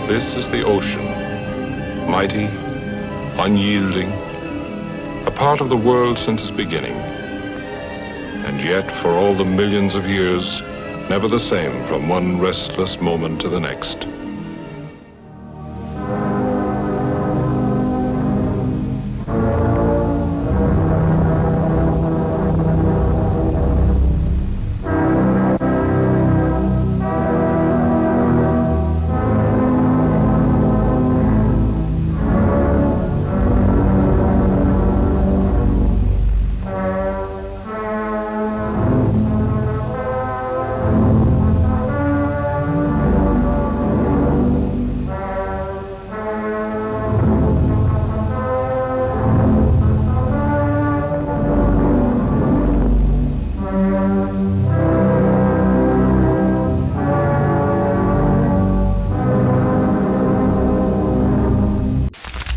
This is the ocean, mighty, unyielding, a part of the world since its beginning. And yet, for all the millions of years, never the same from one restless moment to the next.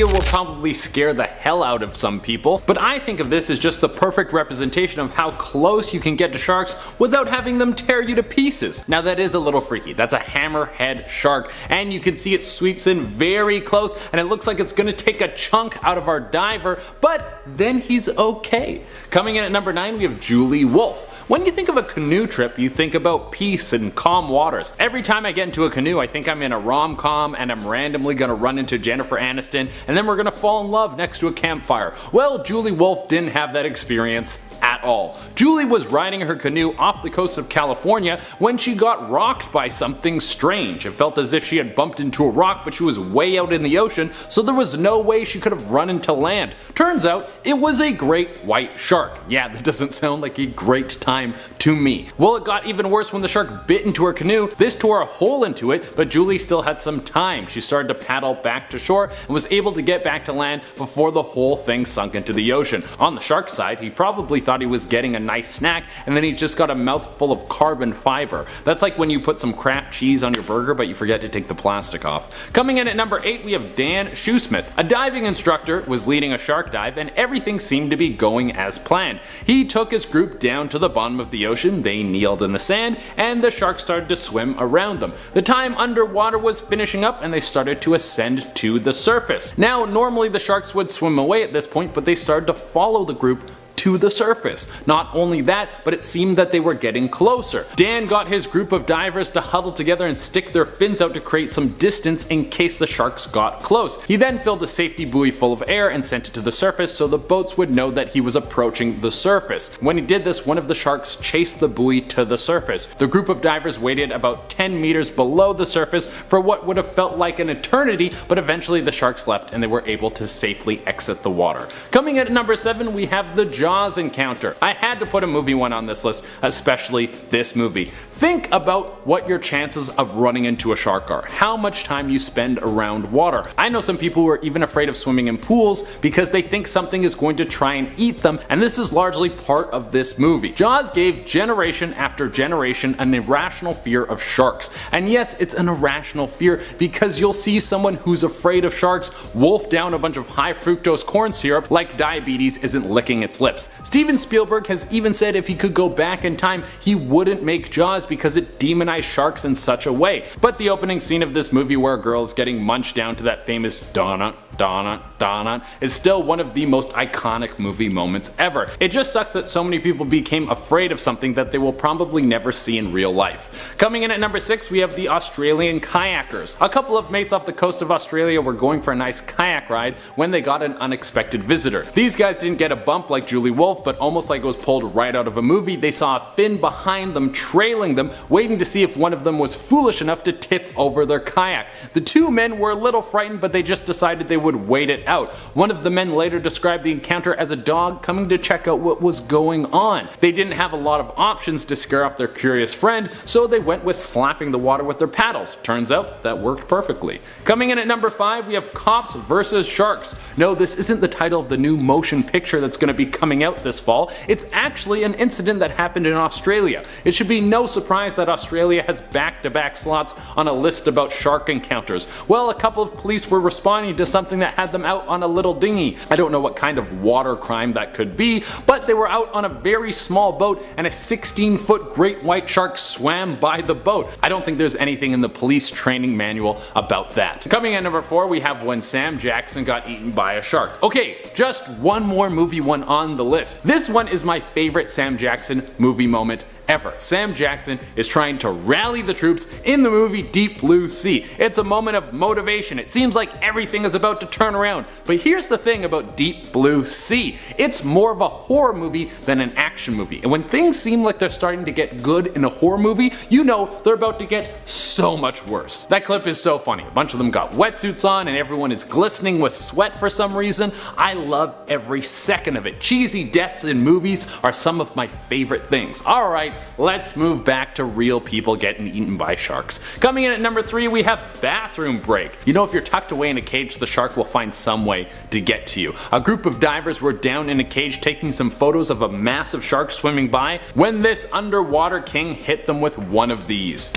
It will probably scare the hell out of some people, but I think of this as just the perfect representation of how close you can get to sharks without having them tear you to pieces. Now that is a little freaky. That's a hammerhead shark, and you can see it sweeps in very close, and it looks like it's gonna take a chunk out of our diver, but then he's okay. Coming in at number 9, we have Julie Wolfe. When you think of a canoe trip, you think about peace and calm waters. Every time I get into a canoe, I think I'm in a rom-com and I'm randomly gonna run into Jennifer Aniston and then we're gonna fall in love next to a campfire. Well, Julie Wolfe didn't have that experience at all. Julie was riding her canoe off the coast of California when she got rocked by something strange. It felt as if she had bumped into a rock, but she was way out in the ocean, so there was no way she could have run into land. Turns out it was a great white shark. Yeah, that doesn't sound like a great time to me. Well, it got even worse when the shark bit into her canoe. This tore a hole into it, but Julie still had some time. She started to paddle back to shore and was able to get back to land before the whole thing sunk into the ocean. On the shark's side, he probably thought he was getting a nice snack, and then he just got a mouthful of carbon fiber. That's like when you put some Kraft cheese on your burger but you forget to take the plastic off. Coming in at number 8, we have Dan Shoesmith. A diving instructor was leading a shark dive and everything seemed to be going as planned. He took his group down to the bottom of the ocean, they kneeled in the sand, and the shark started to swim around them. The time underwater was finishing up and they started to ascend to the surface. Now normally the sharks would swim away at this point, but they started to follow the group to the surface. Not only that, but it seemed that they were getting closer. Dan got his group of divers to huddle together and stick their fins out to create some distance in case the sharks got close. He then filled a safety buoy full of air and sent it to the surface so the boats would know that he was approaching the surface. When he did this, one of the sharks chased the buoy to the surface. The group of divers waited about 10 meters below the surface for what would have felt like an eternity, but eventually the sharks left and they were able to safely exit the water. Coming in at number 7, we have the Jaws encounter. I had to put a movie one on this list, especially this movie. Think about what your chances of running into a shark are. How much time you spend around water. I know some people who are even afraid of swimming in pools because they think something is going to try and eat them, and this is largely part of this movie. Jaws gave generation after generation an irrational fear of sharks. And yes, it's an irrational fear because you'll see someone who's afraid of sharks wolf down a bunch of high fructose corn syrup like diabetes isn't licking its lips. Steven Spielberg has even said if he could go back in time, he wouldn't make Jaws because it demonized sharks in such a way. But the opening scene of this movie where a girl is getting munched down to that famous Donna, Donna, Donna is still one of the most iconic movie moments ever. It just sucks that so many people became afraid of something that they will probably never see in real life. Coming in at number 6, we have the Australian kayakers. A couple of mates off the coast of Australia were going for a nice kayak ride when they got an unexpected visitor. These guys didn't get a bump like Julie Wolfe, but almost like it was pulled right out of a movie. They saw a fin behind them trailing them, waiting to see if one of them was foolish enough to tip over their kayak. The two men were a little frightened, but they just decided they would wait it out. One of the men later described the encounter as a dog coming to check out what was going on. They didn't have a lot of options to scare off their curious friend, so they went with slapping the water with their paddles. Turns out that worked perfectly. Coming in at number 5, we have Cops vs. Sharks. No, this isn't the title of the new motion picture that's going to be coming out this fall. It's actually an incident that happened in Australia. It should be no surprise that Australia has back-to-back slots on a list about shark encounters. Well, a couple of police were responding to something that had them out on a little dinghy. I don't know what kind of water crime that could be, but they were out on a very small boat and a 16-foot great white shark swam by the boat. I don't think there's anything in the police training manual about that. Coming in number 4, we have when Sam Jackson got eaten by a shark. Okay, just one more movie one on the list. This one is my favorite Sam Jackson movie moment ever. Sam Jackson is trying to rally the troops in the movie Deep Blue Sea. It's a moment of motivation. It seems like everything is about to turn around. But here's the thing about Deep Blue Sea. It's more of a horror movie than an action movie. And when things seem like they're starting to get good in a horror movie, you know they're about to get so much worse. That clip is so funny. A bunch of them got wetsuits on and everyone is glistening with sweat for some reason. I love every second of it. Cheesy deaths in movies are some of my favorite things. Alright, let's move back to real people getting eaten by sharks. Coming in at number 3, we have bathroom break. You know, if you're tucked away in a cage, the shark will find some way to get to you. A group of divers were down in a cage taking some photos of a massive shark swimming by when this underwater king hit them with one of these.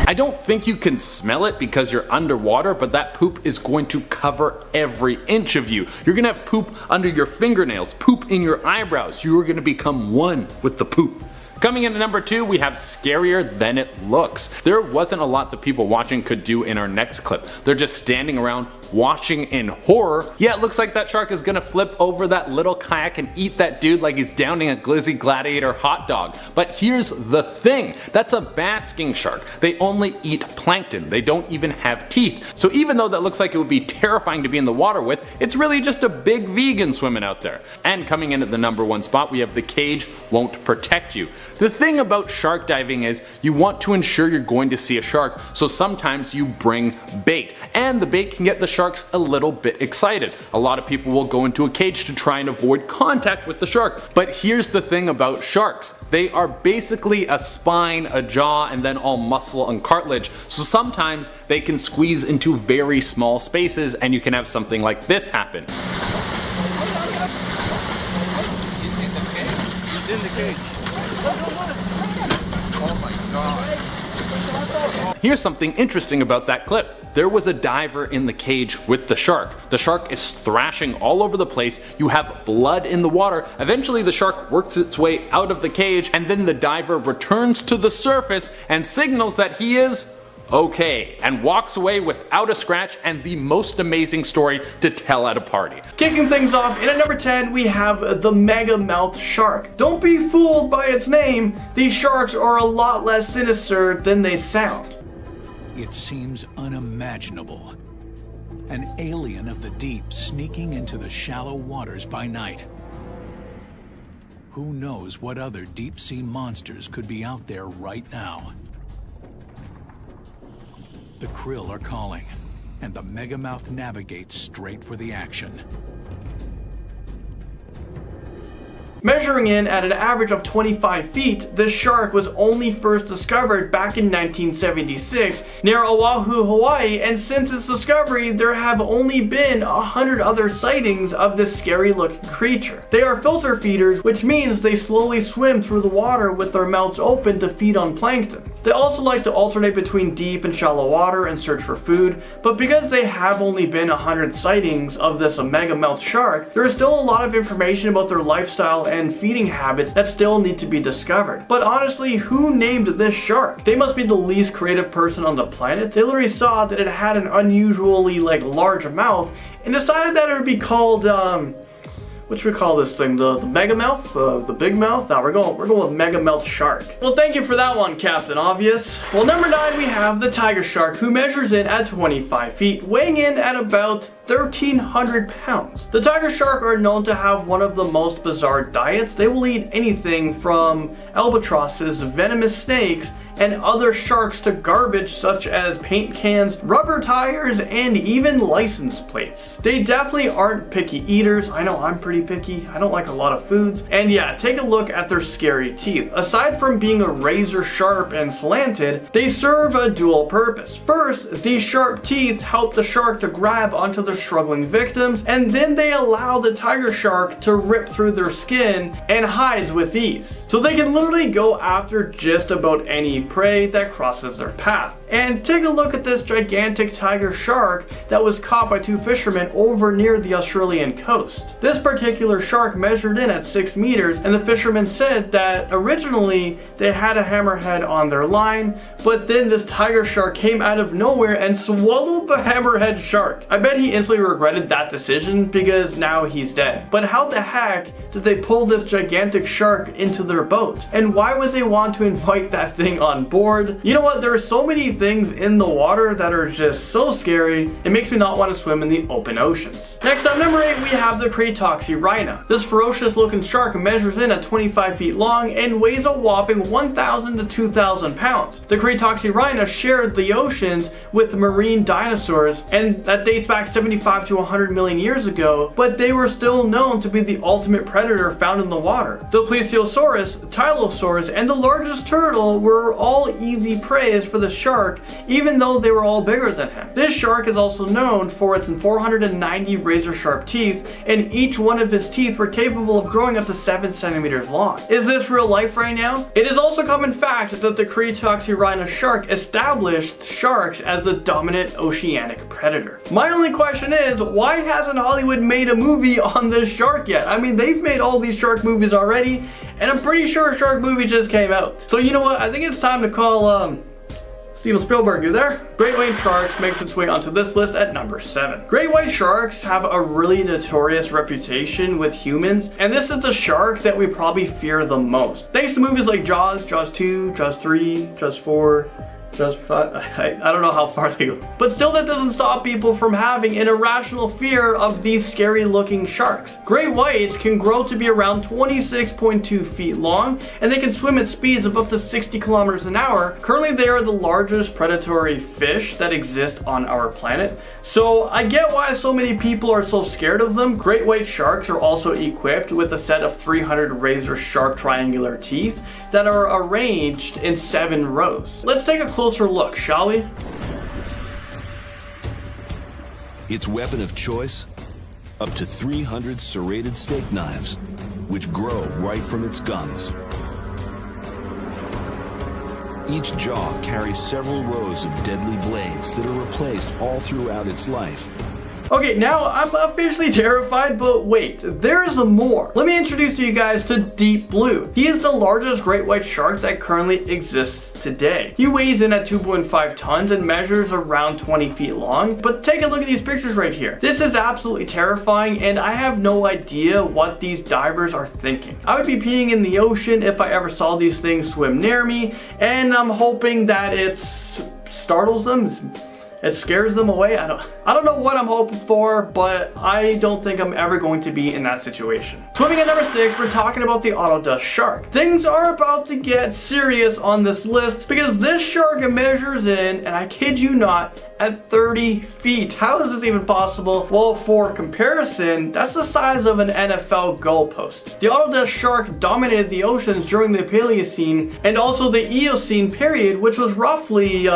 I don't think you can smell it because you're underwater, but that poop is going to cover every inch of you. You're gonna have poop under your fingernails, poop in your eyebrows. You are gonna become one with the poop. Coming into number 2, we have scarier than it looks. There wasn't a lot the people watching could do in our next clip. They're just standing around watching in horror. Yeah, it looks like that shark is gonna flip over that little kayak and eat that dude like he's downing a Glizzy Gladiator hot dog. But here's the thing, that's a basking shark. They only eat plankton. They don't even have teeth. So even though that looks like it would be terrifying to be in the water with, it's really just a big vegan swimming out there. And coming in at the number 1 spot, we have the cage won't protect you. The thing about shark diving is you want to ensure you're going to see a shark, so sometimes you bring bait. And the bait can get the sharks a little bit excited. A lot of people will go into a cage to try and avoid contact with the shark. But here's the thing about sharks. They are basically a spine, a jaw, and then all muscle and cartilage. So sometimes they can squeeze into very small spaces and you can have something like this happen. He's in the cage. Oh my God. Here's something interesting about that clip. There was a diver in the cage with the shark. The shark is thrashing all over the place. You have blood in the water. Eventually the shark works its way out of the cage and then the diver returns to the surface and signals that he is okay, and walks away without a scratch and the most amazing story to tell at a party. Kicking things off, in at number 10 we have the mega mouth shark. Don't be fooled by its name, these sharks are a lot less sinister than they sound. It seems unimaginable. An alien of the deep sneaking into the shallow waters by night. Who knows what other deep sea monsters could be out there right now? The krill are calling, and the megamouth navigates straight for the action. Measuring in at an average of 25 feet, this shark was only first discovered back in 1976 near Oahu, Hawaii, and since its discovery there have only been 100 other sightings of this scary looking creature. They are filter feeders, which means they slowly swim through the water with their mouths open to feed on plankton. They also like to alternate between deep and shallow water and search for food, but because they have only been 100 sightings of this megamouth shark, there is still a lot of information about their lifestyle and feeding habits that still need to be discovered. But honestly, who named this shark? They must be the least creative person on the planet. They literally saw that it had an unusually large mouth and decided that it would be called what should we call this thing? The megamouth? The big mouth? No, we're going with megamouth shark. Well, thank you for that one, Captain Obvious. Well, number 9 we have the tiger shark, who measures in at 25 feet, weighing in at about 1,300 pounds. The tiger shark are known to have one of the most bizarre diets. They will eat anything from albatrosses, venomous snakes, and other sharks to garbage such as paint cans, rubber tires, and even license plates. They definitely aren't picky eaters. I know I'm pretty picky. I don't like a lot of foods. And yeah, take a look at their scary teeth. Aside from being a razor sharp and slanted, they serve a dual purpose. First, these sharp teeth help the shark to grab onto their struggling victims, and then they allow the tiger shark to rip through their skin and hides with ease. So they can literally go after just about any prey that crosses their path. And take a look at this gigantic tiger shark that was caught by two fishermen over near the Australian coast. This particular shark measured in at 6 meters, and the fishermen said that originally they had a hammerhead on their line, but then this tiger shark came out of nowhere and swallowed the hammerhead shark. I bet he instantly regretted that decision because now he's dead. But how the heck did they pull this gigantic shark into their boat? And why would they want to invite that thing on board? You know what, there are so many things in the water that are just so scary, it makes me not want to swim in the open oceans. Next up, number 8, we have the Cretoxyrhina. This ferocious looking shark measures in at 25 feet long and weighs a whopping 1,000 to 2,000 pounds. The Cretoxyrhina shared the oceans with marine dinosaurs, and that dates back 75 to 100 million years ago, but they were still known to be the ultimate predator found in the water. The Plesiosaurus, Tylosaurus, and the largest turtle were all easy prey for the shark, even though they were all bigger than him. This shark is also known for its 490 razor sharp teeth, and each one of his teeth were capable of growing up to 7 centimeters long. Is this real life right now? It is also common fact that the Cretoxyrhina shark established sharks as the dominant oceanic predator. My only question is, why hasn't Hollywood made a movie on this shark yet? I mean, they've made all these shark movies already, and I'm pretty sure a shark movie just came out. So you know what, I think it's time to call Steven Spielberg, you there? Great white sharks makes its way onto this list at number 7. Great white sharks have a really notorious reputation with humans, and this is the shark that we probably fear the most. Thanks to movies like Jaws, Jaws 2, Jaws 3, Jaws 4, Jaws 5, I don't know how far they go. But still, that doesn't stop people from having an irrational fear of these scary looking sharks. Great whites can grow to be around 26.2 feet long, and they can swim at speeds of up to 60 kilometers an hour. Currently, they are the largest predatory fish that exist on our planet. So I get why so many people are so scared of them. Great white sharks are also equipped with a set of 300 razor sharp triangular teeth that are arranged in 7 rows. Let's take a closer look, shall we? Its weapon of choice? Up to 300 serrated steak knives, which grow right from its gums. Each jaw carries several rows of deadly blades that are replaced all throughout its life. Okay, now I'm officially terrified, but wait, there's more. Let me introduce you guys to Deep Blue. He is the largest great white shark that currently exists today. He weighs in at 2.5 tons and measures around 20 feet long, but take a look at these pictures right here. This is absolutely terrifying, and I have no idea what these divers are thinking. I would be peeing in the ocean if I ever saw these things swim near me, and I'm hoping that it startles them. It scares them away. I don't know what I'm hoping for, but I don't think I'm ever going to be in that situation. Swimming at number 6, we're talking about the autodust shark. Things are about to get serious on this list because this shark measures in, and I kid you not, at 30 feet. How is this even possible? Well, for comparison, that's the size of an NFL goalpost. The autodust shark dominated the oceans during the Paleocene and also the Eocene period, which was roughly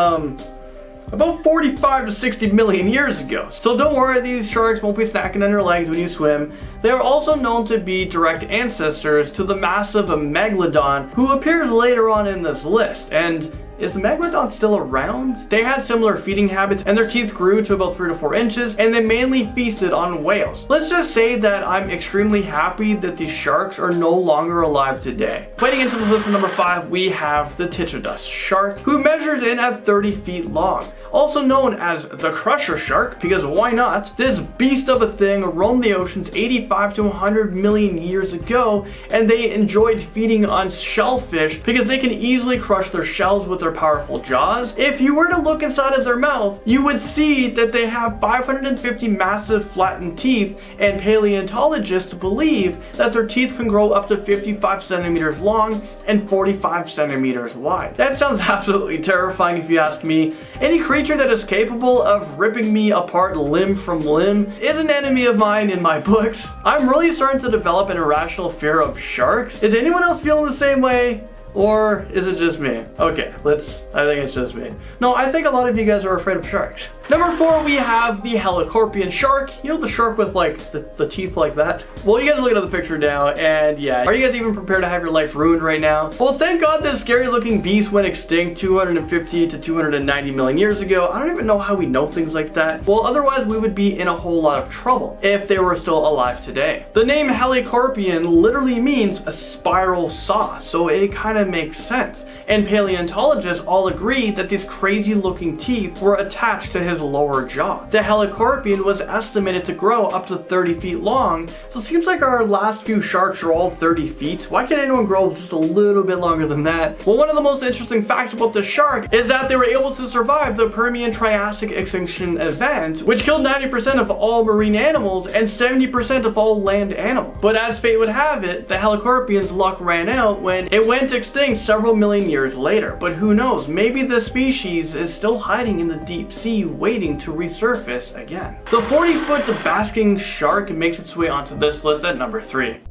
about 45 to 60 million years ago. So don't worry, these sharks won't be snacking on your legs when you swim. They are also known to be direct ancestors to the massive Megalodon, who appears later on in this list. And is the Megalodon still around? They had similar feeding habits, and their teeth grew to about 3 to 4 inches, and they mainly feasted on whales. Let's just say that I'm extremely happy that these sharks are no longer alive today. Fighting into the list at number 5, we have the Tetratus shark, who measures in at 30 feet long. Also known as the crusher shark, because why not? This beast of a thing roamed the oceans 85 to 100 million years ago, and they enjoyed feeding on shellfish because they can easily crush their shells with their powerful jaws. If you were to look inside of their mouth, you would see that they have 550 massive flattened teeth, and paleontologists believe that their teeth can grow up to 55 centimeters long and 45 centimeters wide. That sounds absolutely terrifying if you ask me. Any creature that is capable of ripping me apart limb from limb is an enemy of mine in my books. I'm really starting to develop an irrational fear of sharks. Is anyone else feeling the same way? Or is it just me? Okay, I think it's just me. No, I think a lot of you guys are afraid of sharks. Number 4, we have the helicorpian shark. You know, the shark with like the teeth like that? Well, you guys are looking at the picture now, and yeah, are you guys even prepared to have your life ruined right now? Well, thank God this scary looking beast went extinct 250 to 290 million years ago. I don't even know how we know things like that. Well, otherwise we would be in a whole lot of trouble if they were still alive today. The name helicorpian literally means a spiral saw, so it kind of makes sense. And paleontologists all agree that these crazy looking teeth were attached to his lower jaw. The helicorpian was estimated to grow up to 30 feet long, so it seems like our last few sharks are all 30 feet. Why can't anyone grow just a little bit longer than that? Well, one of the most interesting facts about the shark is that they were able to survive the Permian-Triassic extinction event, which killed 90% of all marine animals and 70% of all land animals. But as fate would have it, the helicorpian's luck ran out when it went extinct several million years later. But who knows, maybe the species is still hiding in the deep sea waiting to resurface again. The 40-foot basking shark makes its way onto this list at number 3.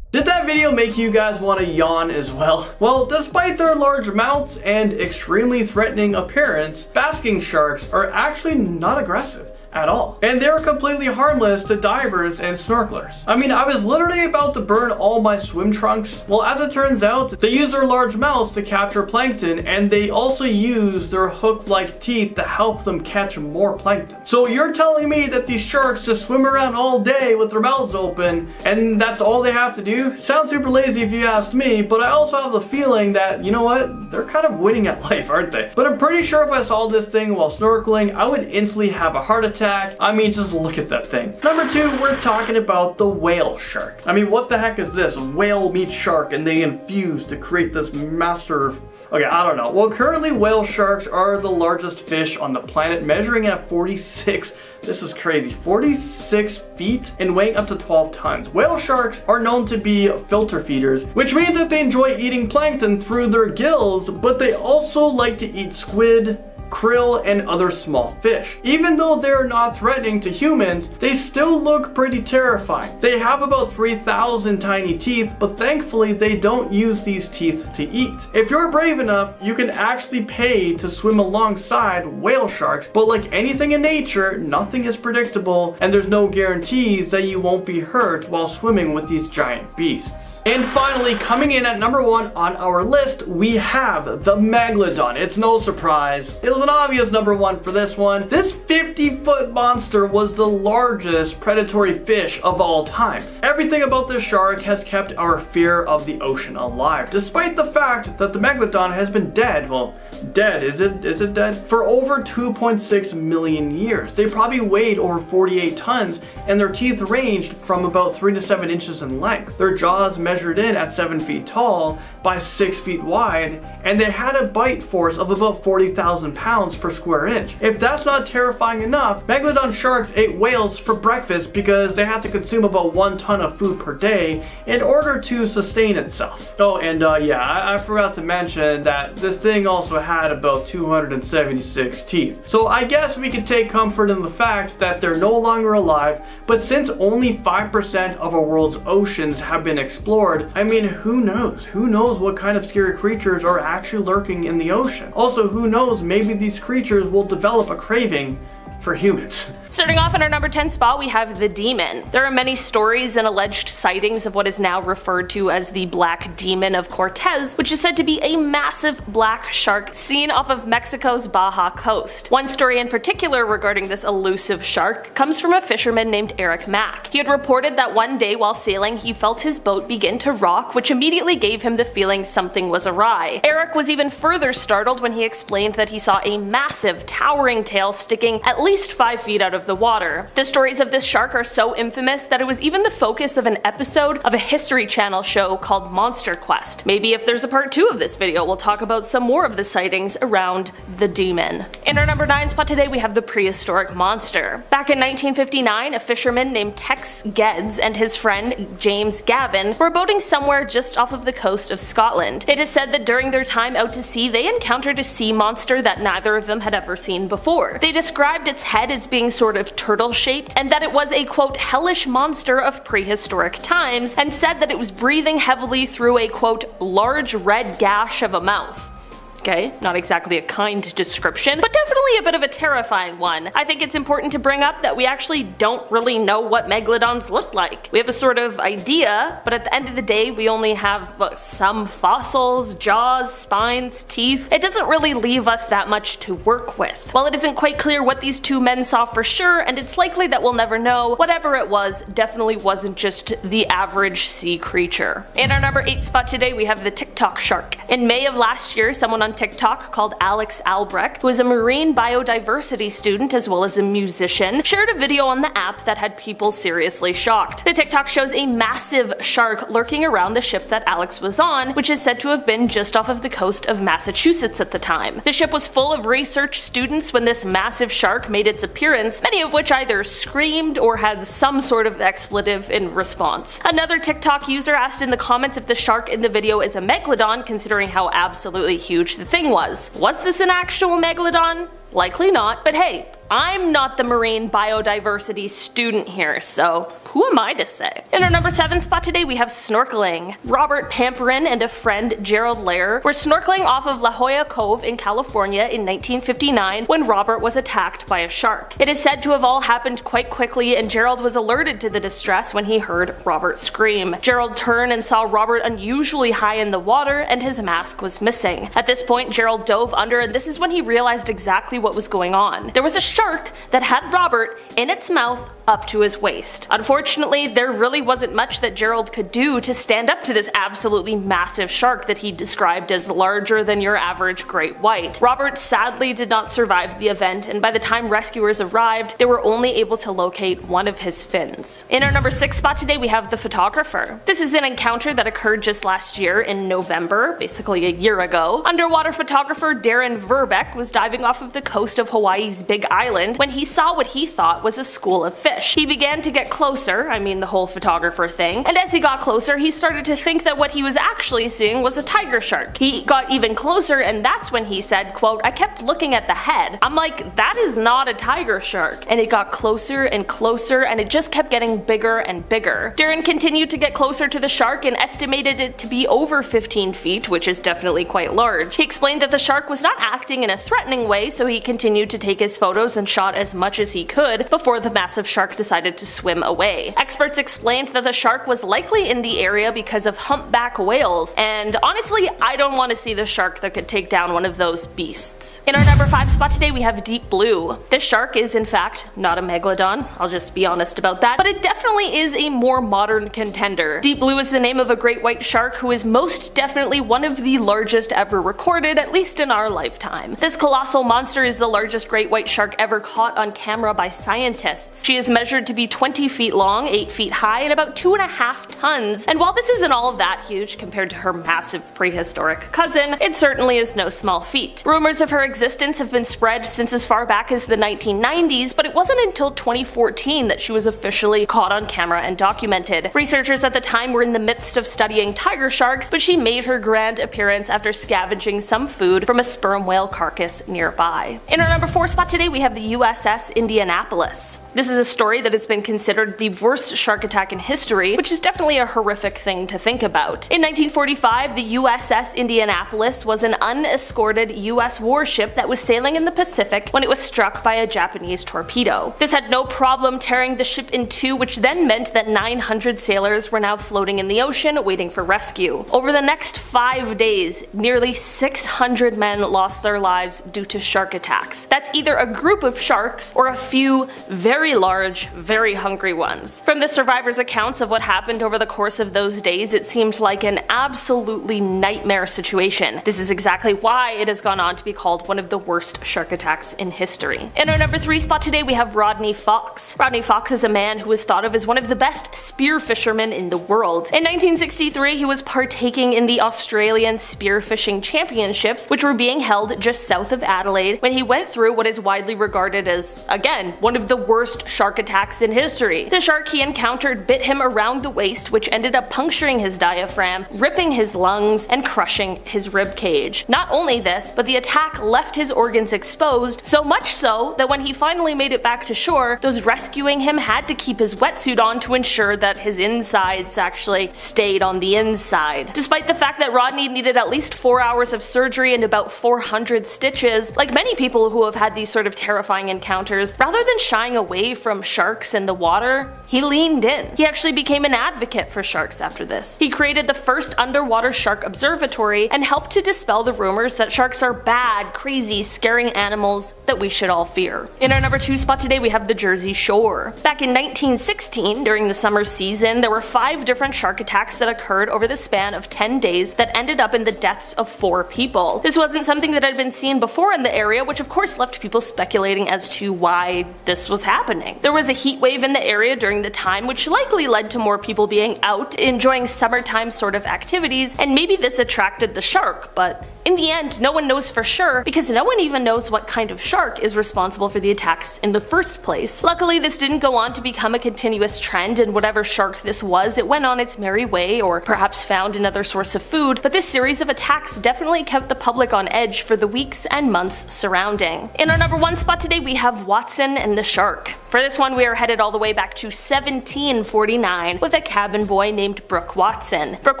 Did that video make you guys want to yawn as well? Well, despite their large mouths and extremely threatening appearance, basking sharks are actually not aggressive at all. And they're completely harmless to divers and snorkelers. I mean, I was literally about to burn all my swim trunks. Well, as it turns out, they use their large mouths to capture plankton, and they also use their hook-like teeth to help them catch more plankton. So you're telling me that these sharks just swim around all day with their mouths open, and that's all they have to do? Sounds super lazy if you asked me, but I also have the feeling that, you know what, they're kind of winning at life, aren't they? But I'm pretty sure if I saw this thing while snorkeling, I would instantly have a heart attack. I mean, just look at that thing. Number 2, we're talking about the whale shark. I mean, what the heck is this? Whale meets shark and they infuse to create this master... Okay, I don't know. Well, currently whale sharks are the largest fish on the planet, measuring at 46, this is crazy, 46 feet and weighing up to 12 tons. Whale sharks are known to be filter feeders, which means that they enjoy eating plankton through their gills, but they also like to eat squid, krill, and other small fish. Even though they're not threatening to humans, they still look pretty terrifying. They have about 3,000 tiny teeth, but thankfully they don't use these teeth to eat. If you're brave enough, you can actually pay to swim alongside whale sharks, but like anything in nature, nothing is predictable, and there's no guarantees that you won't be hurt while swimming with these giant beasts. And finally, coming in at number 1 on our list, we have the Megalodon. It's no surprise. It was an obvious number 1 for this one. This 50-foot monster was the largest predatory fish of all time. Everything about this shark has kept our fear of the ocean alive, despite the fact that the Megalodon has been dead, well, dead, is it dead? For over 2.6 million years. They probably weighed over 48 tons, and their teeth ranged from about 3 to 7 inches in length. Their jaws measured in at 7 feet tall by 6 feet wide, and they had a bite force of about 40,000 pounds per square inch. If that's not terrifying enough, Megalodon sharks ate whales for breakfast because they had to consume about 1 ton of food per day in order to sustain itself. Oh, and yeah, I forgot to mention that this thing also had about 276 teeth. So I guess we could take comfort in the fact that they're no longer alive, but since only 5% of our world's oceans have been explored, I mean, who knows? Who knows what kind of scary creatures are actually lurking in the ocean? Also, who knows, maybe these creatures will develop a craving for humans. Starting off in our number 10 spot, we have the Demon. There are many stories and alleged sightings of what is now referred to as the Black Demon of Cortez, which is said to be a massive black shark seen off of Mexico's Baja coast. One story in particular regarding this elusive shark comes from a fisherman named Eric Mack. He had reported that one day while sailing he felt his boat begin to rock, which immediately gave him the feeling something was awry. Eric was even further startled when he explained that he saw a massive, towering tail sticking at least 5 feet out of the water. The stories of this shark are so infamous that it was even the focus of an episode of a History Channel show called Monster Quest. Maybe if there's a part 2 of this video, we'll talk about some more of the sightings around the Demon. In our number 9 spot today, we have the prehistoric monster. Back in 1959, a fisherman named Tex Geddes and his friend James Gavin were boating somewhere just off of the coast of Scotland. It is said that during their time out to sea, they encountered a sea monster that neither of them had ever seen before. They described its head as being sort of turtle-shaped, and that it was a quote hellish monster of prehistoric times, and said that it was breathing heavily through a quote large red gash of a mouth. Okay, not exactly a kind description, but definitely a bit of a terrifying one. I think it's important to bring up that we actually don't really know what megalodons look like. We have a sort of idea, but at the end of the day we only have some fossils, jaws, spines, teeth. It doesn't really leave us that much to work with. While it isn't quite clear what these two men saw for sure, and it's likely that we'll never know, whatever it was definitely wasn't just the average sea creature. In our number 8 spot today, we have the TikTok shark. In May of last year, someone on TikTok called Alex Albrecht, who is a marine biodiversity student as well as a musician, shared a video on the app that had people seriously shocked. The TikTok shows a massive shark lurking around the ship that Alex was on, which is said to have been just off of the coast of Massachusetts at the time. The ship was full of research students when this massive shark made its appearance, many of which either screamed or had some sort of expletive in response. Another TikTok user asked in the comments if the shark in the video is a megalodon, considering how absolutely huge the thing was. Was this an actual megalodon? Likely not, but hey, I'm not the marine biodiversity student here, so who am I to say? In our number 7 spot today, we have snorkeling. Robert Pamperin and a friend, Gerald Lair, were snorkeling off of La Jolla Cove in California in 1959 when Robert was attacked by a shark. It is said to have all happened quite quickly, and Gerald was alerted to the distress when he heard Robert scream. Gerald turned and saw Robert unusually high in the water, and his mask was missing. At this point, Gerald dove under, and this is when he realized exactly what was going on. There was a shark that had Robert in its mouth up to his waist. Unfortunately, there really wasn't much that Gerald could do to stand up to this absolutely massive shark that he described as larger than your average great white. Robert sadly did not survive the event, and by the time rescuers arrived, they were only able to locate one of his fins. In our number 6 spot today, we have the photographer. This is an encounter that occurred just last year in November, basically a year ago. Underwater photographer Darren Verbeck was diving off of the coast of Hawaii's Big Island when he saw what he thought was a school of fish. He began to get closer, I mean the whole photographer thing, and as he got closer he started to think that what he was actually seeing was a tiger shark. He got even closer, and that's when he said, quote, "I kept looking at the head. I'm like, that is not a tiger shark." And it got closer and closer, and it just kept getting bigger and bigger. Darren continued to get closer to the shark and estimated it to be over 15 feet, which is definitely quite large. He explained that the shark was not acting in a threatening way, so he continued to take his photos and shot as much as he could before the massive shark decided to swim away. Experts explained that the shark was likely in the area because of humpback whales, and honestly, I don't want to see the shark that could take down one of those beasts. In our number 5 spot today, we have deep blue. This shark is in fact not a megalodon, I'll just be honest about that, but it definitely is a more modern contender. Deep blue is the name of a great white shark who is most definitely one of the largest ever recorded, at least in our lifetime. This colossal monster is the largest great white shark ever caught on camera by scientists. She is measured to be 20 feet long, 8 feet high, and about 2.5 tons, and while this isn't all that huge compared to her massive prehistoric cousin, it certainly is no small feat. Rumors of her existence have been spread since as far back as the 1990s, but it wasn't until 2014 that she was officially caught on camera and documented. Researchers at the time were in the midst of studying tiger sharks, but she made her grand appearance after scavenging some food from a sperm whale carcass nearby. In our number 4 spot today, we have the USS Indianapolis. This is a story that has been considered the worst shark attack in history, which is definitely a horrific thing to think about. In 1945, the USS Indianapolis was an unescorted US warship that was sailing in the Pacific when it was struck by a Japanese torpedo. This had no problem tearing the ship in two, which then meant that 900 sailors were now floating in the ocean waiting for rescue. Over the next 5 days, nearly 600 men lost their lives due to shark attacks. That's either a group of sharks or a few very large, very hungry ones. From the survivors' accounts of what happened over the course of those days, it seemed like an absolutely nightmare situation. This is exactly why it has gone on to be called one of the worst shark attacks in history. In our number 3 spot today, we have Rodney Fox. Rodney Fox is a man who is thought of as one of the best spear fishermen in the world. In 1963, he was partaking in the Australian Spearfishing Championships, which were being held just south of Adelaide, when he went through what is widely regarded as, again, one of the worst shark attacks in history. The shark he encountered bit him around the waist, which ended up puncturing his diaphragm, ripping his lungs, and crushing his rib cage. Not only this, but the attack left his organs exposed, so much so that when he finally made it back to shore, those rescuing him had to keep his wetsuit on to ensure that his insides actually stayed on the inside. Despite the fact that Rodney needed at least 4 hours of surgery and about 400 stitches, like many people who have had these sort of terrifying encounters, rather than shying away from sharks in the water, he leaned in. He actually became an advocate for sharks after this. He created the first underwater shark observatory and helped to dispel the rumors that sharks are bad, crazy, scary animals that we should all fear. In our number 2 spot today, we have the Jersey Shore. Back in 1916, during the summer season, there were 5 different shark attacks that occurred over the span of 10 days that ended up in the deaths of 4 people. This wasn't something that had been seen before in the area, which of course left people speculating as to why this was happening. There was a heat wave in the area during the time, which likely led to more people being out, enjoying summertime sort of activities, and maybe this attracted the shark, but in the end, no one knows for sure, because no one even knows what kind of shark is responsible for the attacks in the first place. Luckily, this didn't go on to become a continuous trend, and whatever shark this was, it went on its merry way, or perhaps found another source of food, but this series of attacks definitely kept the public on edge for the weeks and months surrounding. In our number 1 spot today, we have Watson and the Shark. For this one, we are headed all the way back to 1749 with a cabin boy named Brooke Watson. Brooke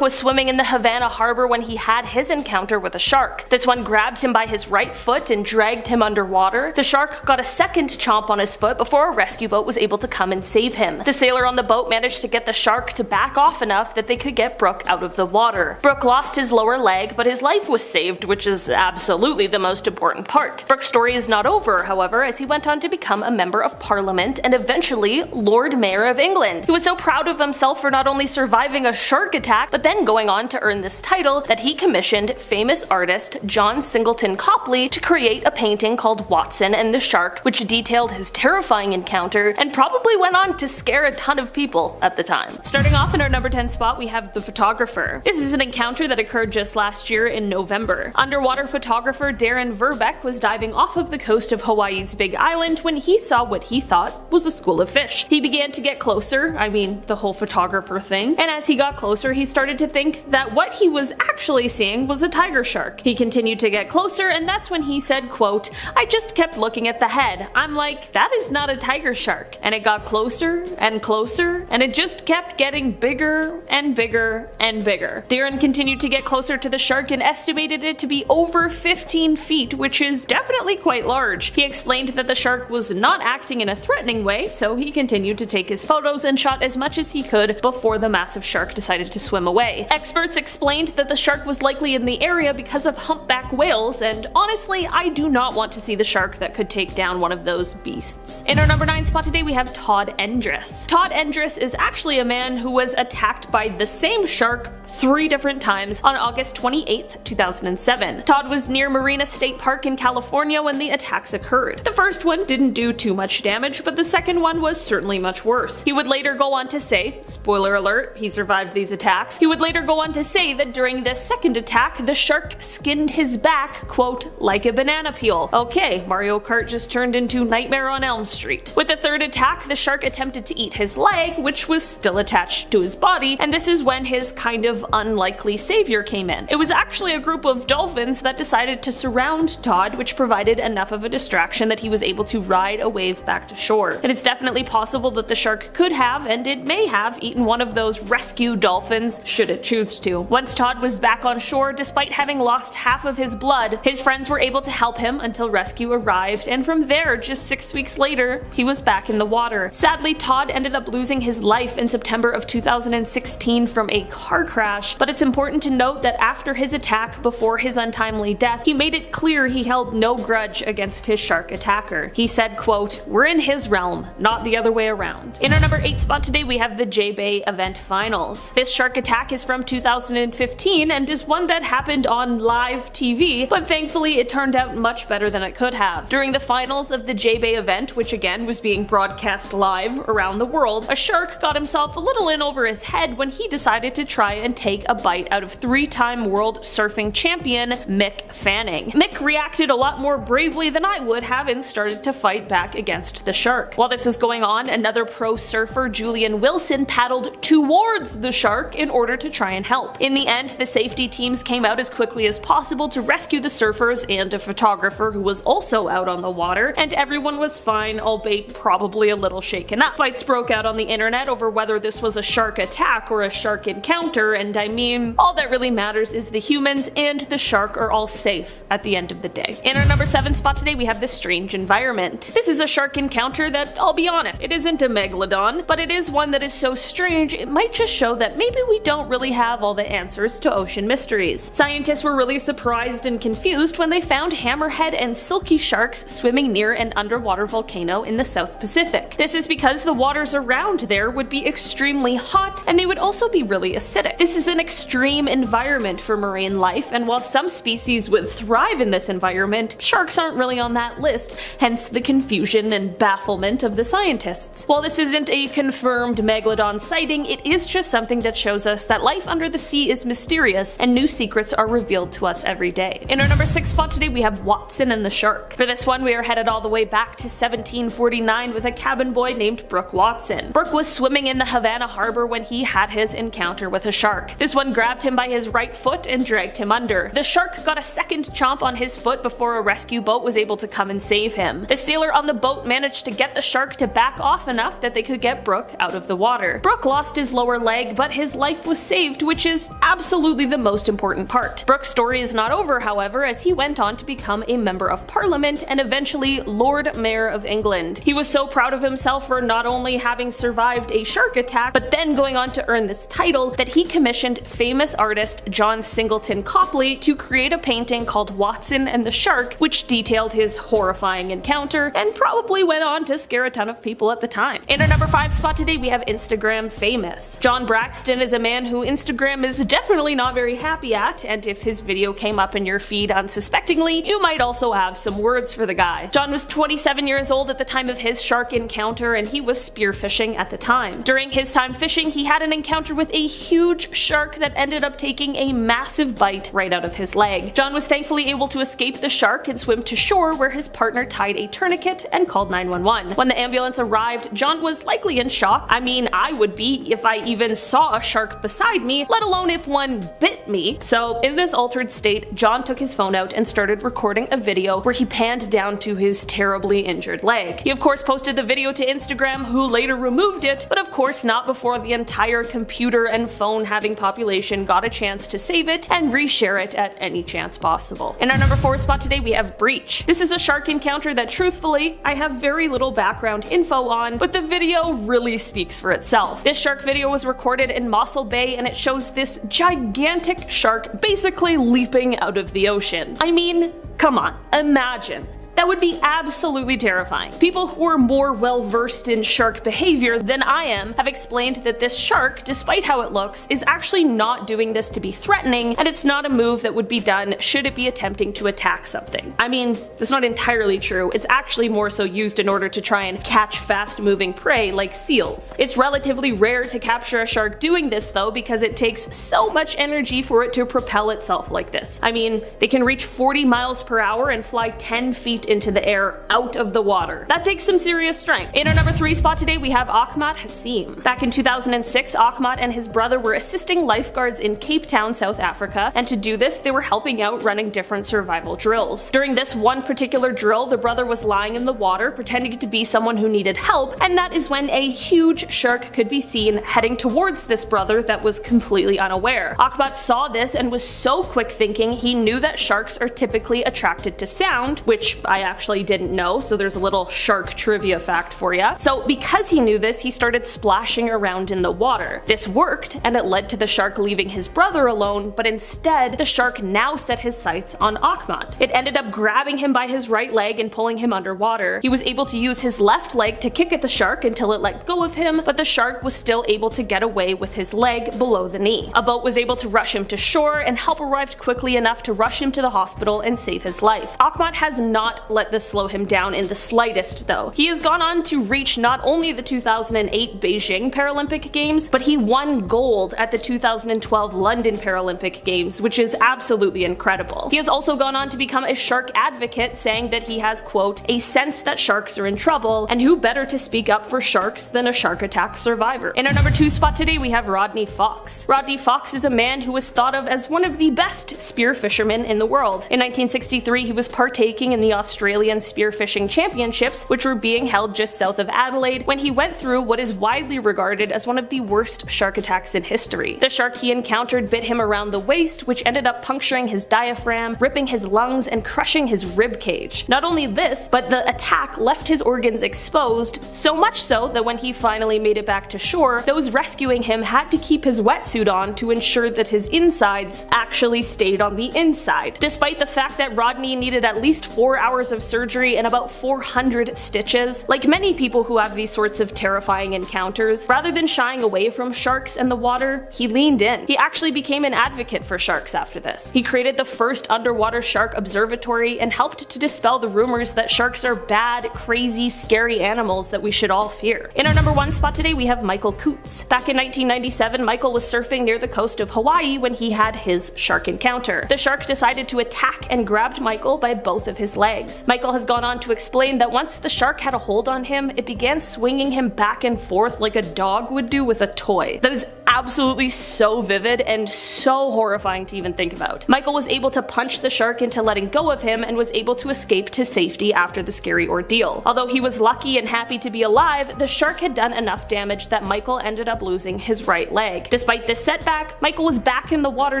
was swimming in the Havana harbor when he had his encounter with a shark. This one grabbed him by his right foot and dragged him underwater. The shark got a second chomp on his foot before a rescue boat was able to come and save him. The sailor on the boat managed to get the shark to back off enough that they could get Brooke out of the water. Brooke lost his lower leg, but his life was saved, which is absolutely the most important part. Brooke's story is not over, however, as he went on to become a member of Parliament and eventually Lord Mayor of England. He was so proud of himself for not only surviving a shark attack, but then going on to earn this title that he commissioned famous artist John Singleton Copley to create a painting called Watson and the Shark, which detailed his terrifying encounter and probably went on to scare a ton of people at the time. Starting off in our number 10 spot, we have The Photographer. This is an encounter that occurred just last year in November. Underwater photographer Darren Verbeck was diving off of the coast of Hawaii's Big Island when he saw what he thought was a school of fish. He began to get closer, I mean the whole photographer thing, and as he got closer he started to think that what he was actually seeing was a tiger shark. He continued to get closer, and that's when he said, quote, "I just kept looking at the head. I'm like, that is not a tiger shark." And it got closer and closer, and it just kept getting bigger and bigger and bigger. Darren continued to get closer to the shark and estimated it to be over 15 feet, which is definitely quite large. He explained that the shark was not acting in a threatening way, so he continued to take his photos and shot as much as he could before the massive shark decided to swim away. Experts explained that the shark was likely in the area because of humpback whales, and honestly, I do not want to see the shark that could take down one of those beasts. In our number 9 spot today, we have Todd Endress. Todd Endress is actually a man who was attacked by the same shark 3 different times on August 28, 2007. Todd was near Marina State Park in California when the attacks occurred. The first one didn't do too much damage, but the second one was certainly much worse. He would later go on to say, spoiler alert, he survived these attacks, he would later go on to say that during this second attack, the shark skinned his back, quote, like a banana peel. Okay, Mario Kart just turned into Nightmare on Elm Street. With the third attack, the shark attempted to eat his leg, which was still attached to his body, and this is when his kind of unlikely savior came in. It was actually a group of dolphins that decided to surround Todd, which provided enough of a distraction that he was able to ride a wave back to shore. It is definitely possible that the shark could have, and it may have, eaten one of those rescue dolphins, should it choose to. Once Todd was back on shore, despite having lost half of his blood, his friends were able to help him until rescue arrived, and from there, just 6 weeks later, he was back in the water. Sadly, Todd ended up losing his life in September of 2016 from a car crash, but it's important to note that after his attack, before his untimely death, he made it clear he held no grudge against his shark attacker. He said, quote, "We're in his realm, not the other way around." In our number 8 spot today, we have the J-Bay event finals. This shark attack is from 2015 and is one that happened on live TV, but thankfully it turned out much better than it could have. During the finals of the J-Bay event, which again was being broadcast live around the world, a shark got himself a little in over his head when he decided to try and take a bite out of 3-time world surfing champion Mick Fanning. Mick reacted a lot more bravely than I would have and started to fight back against the shark. While this was going on, another pro surfer, Julian Wilson, paddled towards the shark in order to try and help. In the end, the safety teams came out as quickly as possible to rescue the surfers and a photographer who was also out on the water, and everyone was fine, albeit probably a little shaken up. Fights broke out on the internet over whether this was a shark attack or a shark encounter, and I mean, all that really matters is the humans and the shark are all safe at the end of the day. In our number 7 spot today, we have the strange environment. This is a shark encounter that, I'll be honest, it isn't a Megalodon, but it is one that is so strange it might just show that maybe we don't really have all the answers to ocean mysteries. Scientists were really surprised and confused when they found hammerhead and silky sharks swimming near an underwater volcano in the South Pacific. This is because the waters around there would be extremely hot and they would also be really acidic. This is an extreme environment for marine life, and while some species would thrive in this environment, sharks aren't really on that list, hence the confusion and bafflement of the scientists. While this isn't a confirmed Megalodon sighting, it is just something that shows us that life under the sea is mysterious and new secrets are revealed to us every day. In our number 6 spot today, we have Watson and the shark. For this one, we are headed all the way back to 1749 with a cabin boy named Brooke Watson. Brooke was swimming in the Havana harbor when he had his encounter with a shark. This one grabbed him by his right foot and dragged him under. The shark got a second chomp on his foot before a rescue boat was able to come and save him. The sailor on the boat managed to get the shark to back off enough that they could get Brooke out of the water. Brooke lost his lower leg, but his life was saved, which is absolutely the most important part. Brooke's story is not over, however, as he went on to become a member of parliament and eventually Lord Mayor of England. He was so proud of himself for not only having survived a shark attack, but then going on to earn this title that he commissioned famous artist John Singleton Copley to create a painting called Watson and the Shark, which detailed his horrifying encounter and probably went on to scare a ton of people at the time. In our number 5 spot today, we have Instagram famous. John Braxton is a man who Instagram is definitely not very happy at, and if his video came up in your feed unsuspectingly, you might also have some words for the guy. John was 27 years old at the time of his shark encounter, and he was spearfishing at the time. During his time fishing, he had an encounter with a huge shark that ended up taking a massive bite right out of his leg. John was thankfully able to escape the shark and swim to shore, where his partner tied a tourniquet and called 911. When the ambulance arrived, John was likely in shock. I mean, I would be if I even saw a shark beside me, let alone if one bit me. So in this altered state, John took his phone out and started recording a video where he panned down to his terribly injured leg. He of course posted the video to Instagram, who later removed it, but of course not before the entire computer and phone having population got a chance to save it and reshare it at any chance possible. In our number 4 spot today, we have Breach. This is a shark encounter that truthfully I have very little background info on, but the video really speaks for itself. This shark video was recorded in Mossel Bay and it shows this gigantic shark basically leaping out of the ocean. I mean, come on, imagine That would be absolutely terrifying. People who are more well versed in shark behavior than I am have explained that this shark, despite how it looks, is actually not doing this to be threatening, and it's not a move that would be done should it be attempting to attack something. I mean, that's not entirely true. It's actually more so used in order to try and catch fast-moving prey like seals. It's relatively rare to capture a shark doing this though, because it takes so much energy for it to propel itself like this. I mean, they can reach 40 miles per hour and fly 10 feet into the air out of the water. That takes some serious strength. In our number 3 spot today, we have Ahmad Hassim. Back in 2006, Ahmad and his brother were assisting lifeguards in Cape Town, South Africa, and to do this, they were helping out running different survival drills. During this one particular drill, the brother was lying in the water, pretending to be someone who needed help, and that is when a huge shark could be seen heading towards this brother that was completely unaware. Ahmad saw this and was so quick thinking he knew that sharks are typically attracted to sound, which I actually didn't know, so there's a little shark trivia fact for ya. So because he knew this, he started splashing around in the water. This worked, and it led to the shark leaving his brother alone, but instead, the shark now set his sights on Ahmad. It ended up grabbing him by his right leg and pulling him underwater. He was able to use his left leg to kick at the shark until it let go of him, but the shark was still able to get away with his leg below the knee. A boat was able to rush him to shore, and help arrived quickly enough to rush him to the hospital and save his life. Ahmad has not let this slow him down in the slightest though. He has gone on to reach not only the 2008 Beijing Paralympic Games, but he won gold at the 2012 London Paralympic Games, which is absolutely incredible. He has also gone on to become a shark advocate, saying that he has, quote, a sense that sharks are in trouble, and who better to speak up for sharks than a shark attack survivor. In our number 2 spot today, we have Rodney Fox. Rodney Fox is a man who was thought of as one of the best spear fishermen in the world. In 1963, he was partaking in the Australian Spearfishing Championships, which were being held just south of Adelaide, when he went through what is widely regarded as one of the worst shark attacks in history. The shark he encountered bit him around the waist, which ended up puncturing his diaphragm, ripping his lungs, and crushing his rib cage. Not only this, but the attack left his organs exposed, so much so that when he finally made it back to shore, those rescuing him had to keep his wetsuit on to ensure that his insides actually stayed on the inside. Despite the fact that Rodney needed at least 4 hours of surgery and about 400 stitches, like many people who have these sorts of terrifying encounters, rather than shying away from sharks and the water, he leaned in. He actually became an advocate for sharks after this. He created the first underwater shark observatory and helped to dispel the rumors that sharks are bad, crazy, scary animals that we should all fear. In our number 1 spot today, we have Michael Coots. Back in 1997, Michael was surfing near the coast of Hawaii when he had his shark encounter. The shark decided to attack and grabbed Michael by both of his legs. Michael has gone on to explain that once the shark had a hold on him, it began swinging him back and forth like a dog would do with a toy. That is absolutely so vivid and so horrifying to even think about. Michael was able to punch the shark into letting go of him and was able to escape to safety after the scary ordeal. Although he was lucky and happy to be alive, the shark had done enough damage that Michael ended up losing his right leg. Despite this setback, Michael was back in the water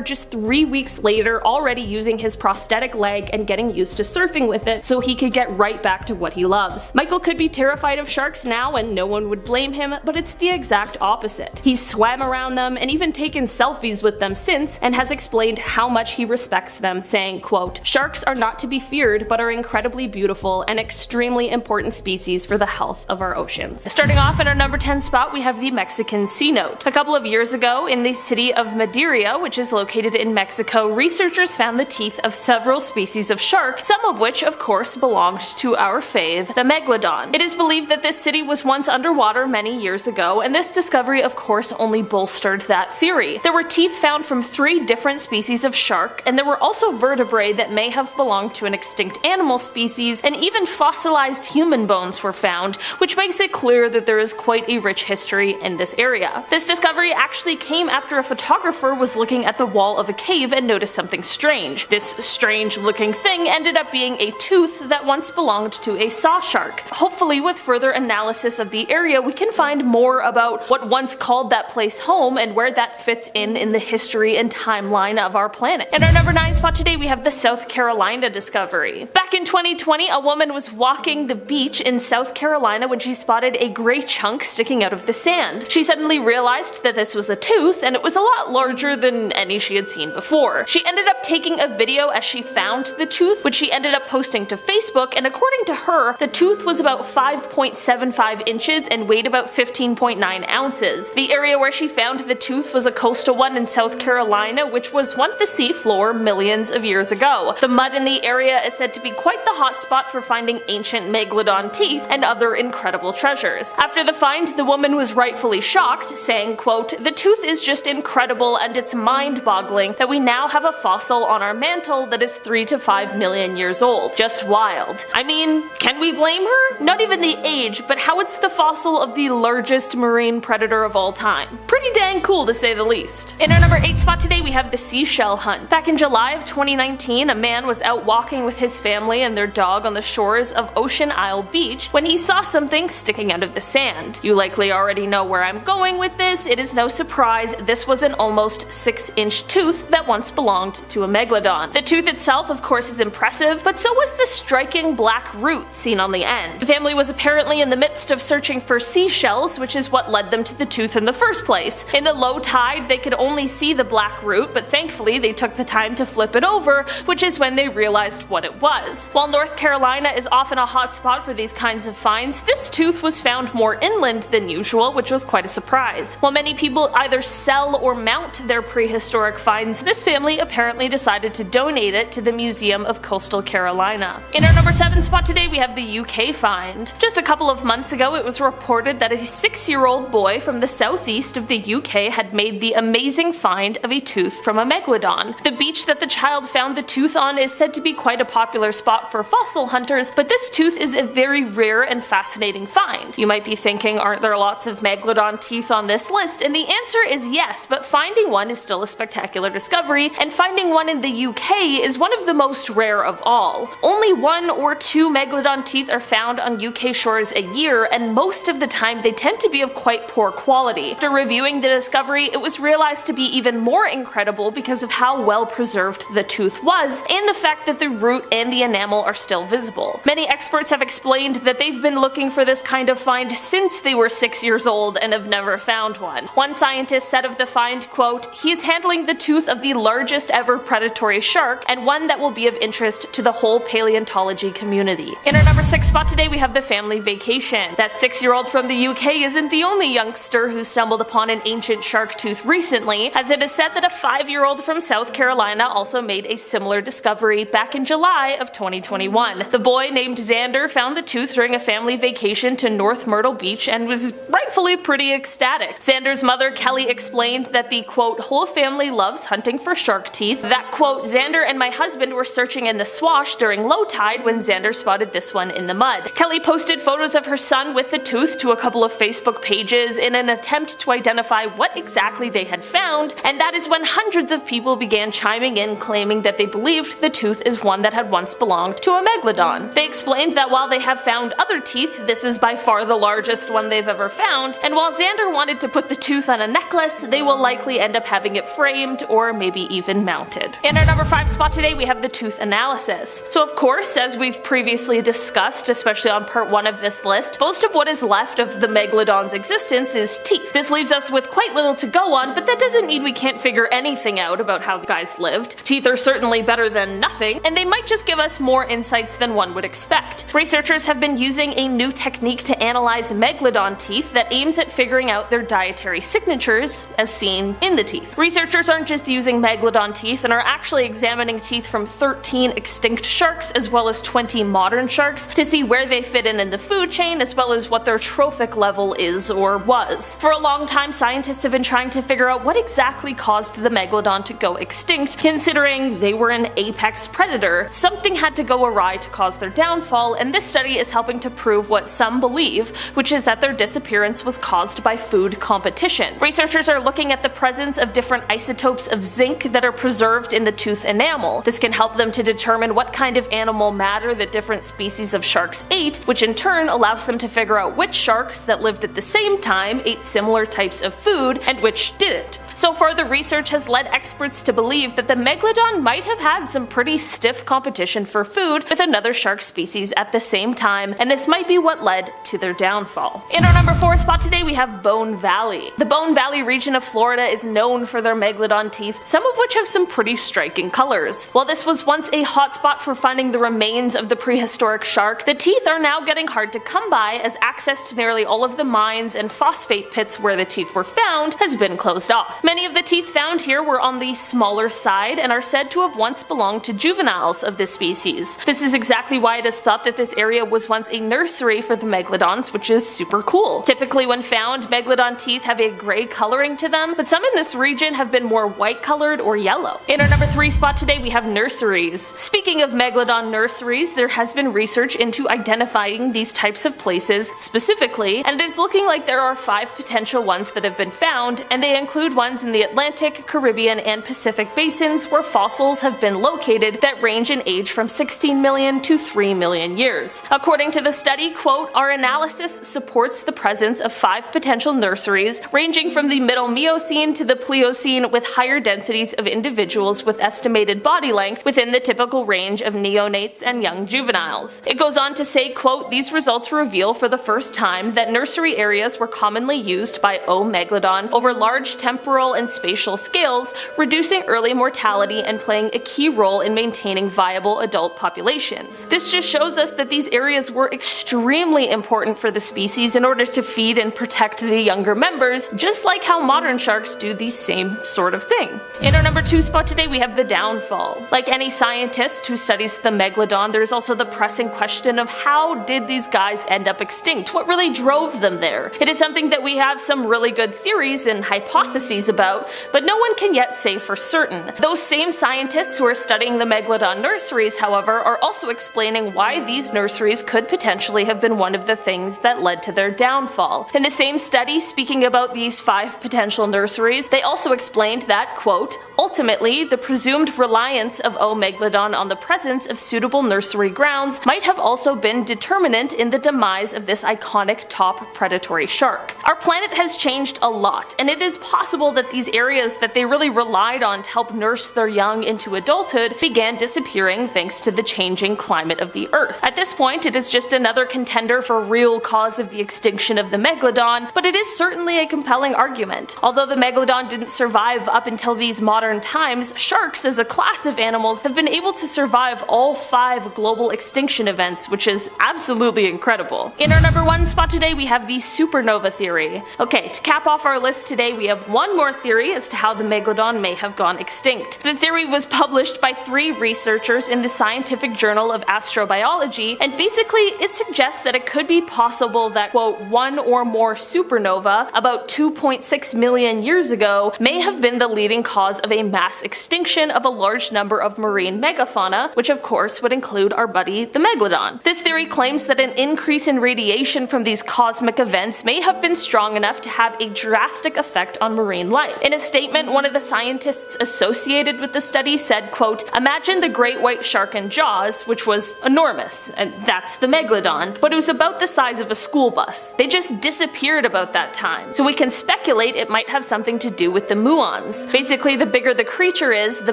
just 3 weeks later, already using his prosthetic leg and getting used to surfing with it so he could get right back to what he loves. Michael could be terrified of sharks now and no one would blame him, but it's the exact opposite. He swam around them and even taken selfies with them since, and has explained how much he respects them, saying, quote, sharks are not to be feared but are incredibly beautiful and extremely important species for the health of our oceans. Starting off at our number 10 spot, we have the Mexican cenote. A couple of years ago, in the city of Madera, which is located in Mexico, researchers found the teeth of several species of shark, some of which of course belonged to our fave, the Megalodon. It is believed that this city was once underwater many years ago, and this discovery of course only bolstered that theory. There were teeth found from 3 different species of shark, and there were also vertebrae that may have belonged to an extinct animal species, and even fossilized human bones were found, which makes it clear that there is quite a rich history in this area. This discovery actually came after a photographer was looking at the wall of a cave and noticed something strange. This strange looking thing ended up being a tooth that once belonged to a saw shark. Hopefully with further analysis of the area, we can find more about what once called that place home and where that fits in the history and timeline of our planet. In our number 9 spot today, we have the South Carolina discovery. Back in 2020, a woman was walking the beach in South Carolina when she spotted a gray chunk sticking out of the sand. She suddenly realized that this was a tooth, and it was a lot larger than any she had seen before. She ended up taking a video as she found the tooth, which she ended up posting posting to Facebook, and according to her, the tooth was about 5.75 inches and weighed about 15.9 ounces. The area where she found the tooth was a coastal one in South Carolina, which was once the seafloor millions of years ago. The mud in the area is said to be quite the hotspot for finding ancient Megalodon teeth and other incredible treasures. After the find, the woman was rightfully shocked, saying, quote, "The tooth is just incredible and it's mind-boggling that we now have a fossil on our mantle that is 3 to 5 million years old. Just wild." I mean, can we blame her? Not even the age, but how it's the fossil of the largest marine predator of all time. Pretty dang cool to say the least. In our number 8 spot today, we have the seashell hunt. Back in July of 2019, a man was out walking with his family and their dog on the shores of Ocean Isle Beach when he saw something sticking out of the sand. You likely already know where I'm going with this. It is no surprise this was an almost 6-inch tooth that once belonged to a Megalodon. The tooth itself, of course, is impressive, but so was the striking black root seen on the end. The family was apparently in the midst of searching for seashells, which is what led them to the tooth in the first place. In the low tide, they could only see the black root, but thankfully they took the time to flip it over, which is when they realized what it was. While North Carolina is often a hotspot for these kinds of finds, this tooth was found more inland than usual, which was quite a surprise. While many people either sell or mount their prehistoric finds, this family apparently decided to donate it to the Museum of Coastal Carolina. In our number 7 spot today, we have the UK find. Just a couple of months ago, it was reported that a 6-year-old boy from the southeast of the UK had made the amazing find of a tooth from a Megalodon. The beach that the child found the tooth on is said to be quite a popular spot for fossil hunters, but this tooth is a very rare and fascinating find. You might be thinking, aren't there lots of Megalodon teeth on this list? And the answer is yes, but finding one is still a spectacular discovery, and finding one in the UK is one of the most rare of all. Only 1 or 2 Megalodon teeth are found on UK shores a year, and most of the time they tend to be of quite poor quality. After reviewing the discovery, it was realized to be even more incredible because of how well preserved the tooth was, and the fact that the root and the enamel are still visible. Many experts have explained that they've been looking for this kind of find since they were 6 years old and have never found one. One scientist said of the find, quote, "He is handling the tooth of the largest ever predatory shark, and one that will be of interest to the whole paleontology community." In our number 6 spot today, we have the family vacation. That 6-year-old from the UK isn't the only youngster who stumbled upon an ancient shark tooth recently, as it is said that a 5-year-old from South Carolina also made a similar discovery back in July of 2021. The boy named Xander found the tooth during a family vacation to North Myrtle Beach and was rightfully pretty ecstatic. Xander's mother Kelly explained that the quote, "whole family loves hunting for shark teeth," that quote, "Xander and my husband were searching in the swash during low tide when Xander spotted this one in the mud." Kelly posted photos of her son with the tooth to a couple of Facebook pages in an attempt to identify what exactly they had found, and that is when hundreds of people began chiming in claiming that they believed the tooth is one that had once belonged to a Megalodon. They explained that while they have found other teeth, this is by far the largest one they've ever found, and while Xander wanted to put the tooth on a necklace, they will likely end up having it framed or maybe even mounted. In our number 5 spot today, we have the tooth analysis. So of course, as we've previously discussed, especially on part 1 of this list, most of what is left of the Megalodon's existence is teeth. This leaves us with quite little to go on, but that doesn't mean we can't figure anything out about how the guys lived. Teeth are certainly better than nothing, and they might just give us more insights than one would expect. Researchers have been using a new technique to analyze Megalodon teeth that aims at figuring out their dietary signatures, as seen in the teeth. Researchers aren't just using Megalodon teeth and are actually examining teeth from 13 extinct sharks as well as 20 modern sharks to see where they fit in the food chain as well as what their trophic level is or was. For a long time, scientists have been trying to figure out what exactly caused the Megalodon to go extinct, considering they were an apex predator. Something had to go awry to cause their downfall, and this study is helping to prove what some believe, which is that their disappearance was caused by food competition. Researchers are looking at the presence of different isotopes of zinc that are preserved in the tooth enamel. This can help them to determine what kind of animal matter that different species of sharks ate, which in turn allows them to figure out which sharks that lived at the same time ate similar types of food and which didn't. So far, the research has led experts to believe that the Megalodon might have had some pretty stiff competition for food with another shark species at the same time, and this might be what led to their downfall. In our number 4 spot today, we have Bone Valley. The Bone Valley region of Florida is known for their Megalodon teeth, some of which have some pretty striking colors. While this was once a hotspot for finding the remains of the prehistoric shark, the teeth are now getting hard to come by as access to nearly all of the mines and phosphate pits where the teeth were found has been closed off. Many of the teeth found here were on the smaller side and are said to have once belonged to juveniles of this species. This is exactly why it is thought that this area was once a nursery for the Megalodons, which is super cool. Typically when found, Megalodon teeth have a gray coloring to them, but some in this region have been more white colored or yellow. In our number 3 spot today, we have nurseries. Speaking of Megalodon nurseries, there has been research into identifying these types of places specifically, and it is looking like there are 5 potential ones that have been found, and they include ones in the Atlantic, Caribbean, and Pacific basins where fossils have been located that range in age from 16 million to 3 million years. According to the study, quote, "Our analysis supports the presence of 5 potential nurseries ranging from the Middle Miocene to the Pliocene with higher densities of individuals with estimated body length within the typical range of neonates and young juveniles." It goes on to say, quote, "These results reveal for the first time that nursery areas were commonly used by O. megalodon over large temporal and spatial scales, reducing early mortality and playing a key role in maintaining viable adult populations." This just shows us that these areas were extremely important for the species in order to feed and protect the younger members, just like how modern sharks do the same sort of thing. In our number 2 spot today, we have the downfall. Like any scientist who studies the Megalodon, there is also the pressing question of how did these guys end up extinct? What really drove them there? It is something that we have some really good theories and hypotheses about, but no one can yet say for certain. Those same scientists who are studying the Megalodon nurseries, however, are also explaining why these nurseries could potentially have been one of the things that led to their downfall. In the same study, speaking about these 5 potential nurseries, they also explained that, quote, "Ultimately, the presumed reliance of O. megalodon on the presence of suitable nursery grounds might have also been determinant in the demise of this iconic top predatory shark. Our planet has changed a lot, and it is possible that these areas that they really relied on to help nurse their young into adulthood began disappearing thanks to the changing climate of the Earth. At this point, it is just another contender for real cause of the extinction of the Megalodon, but it is certainly a compelling argument. Although the Megalodon didn't survive up until these modern times, sharks as a class of animals have been able to survive all 5 global extinction events, which is absolutely incredible. In our number 1 spot today, we have the supernova theory. Okay, to cap off our list today, we have one more theory as to how the Megalodon may have gone extinct. The theory was published by 3 researchers in the Scientific Journal of Astrobiology, and basically it suggests that it could be possible that, quote, "one or more supernova about 2.6 million years ago may have been the leading cause of a mass extinction of a large number of marine megafauna, which of course would include our buddy the Megalodon." This theory claims that an increase in radiation from these cosmic events may have been strong enough to have a drastic effect on marine life. In a statement, one of the scientists associated with the study said, quote, "Imagine the great white shark in Jaws, which was enormous, and that's the Megalodon, but it was about the size of a school bus. They just disappeared about that time. So we can speculate it might have something to do with the muons. Basically, the bigger the creature is, the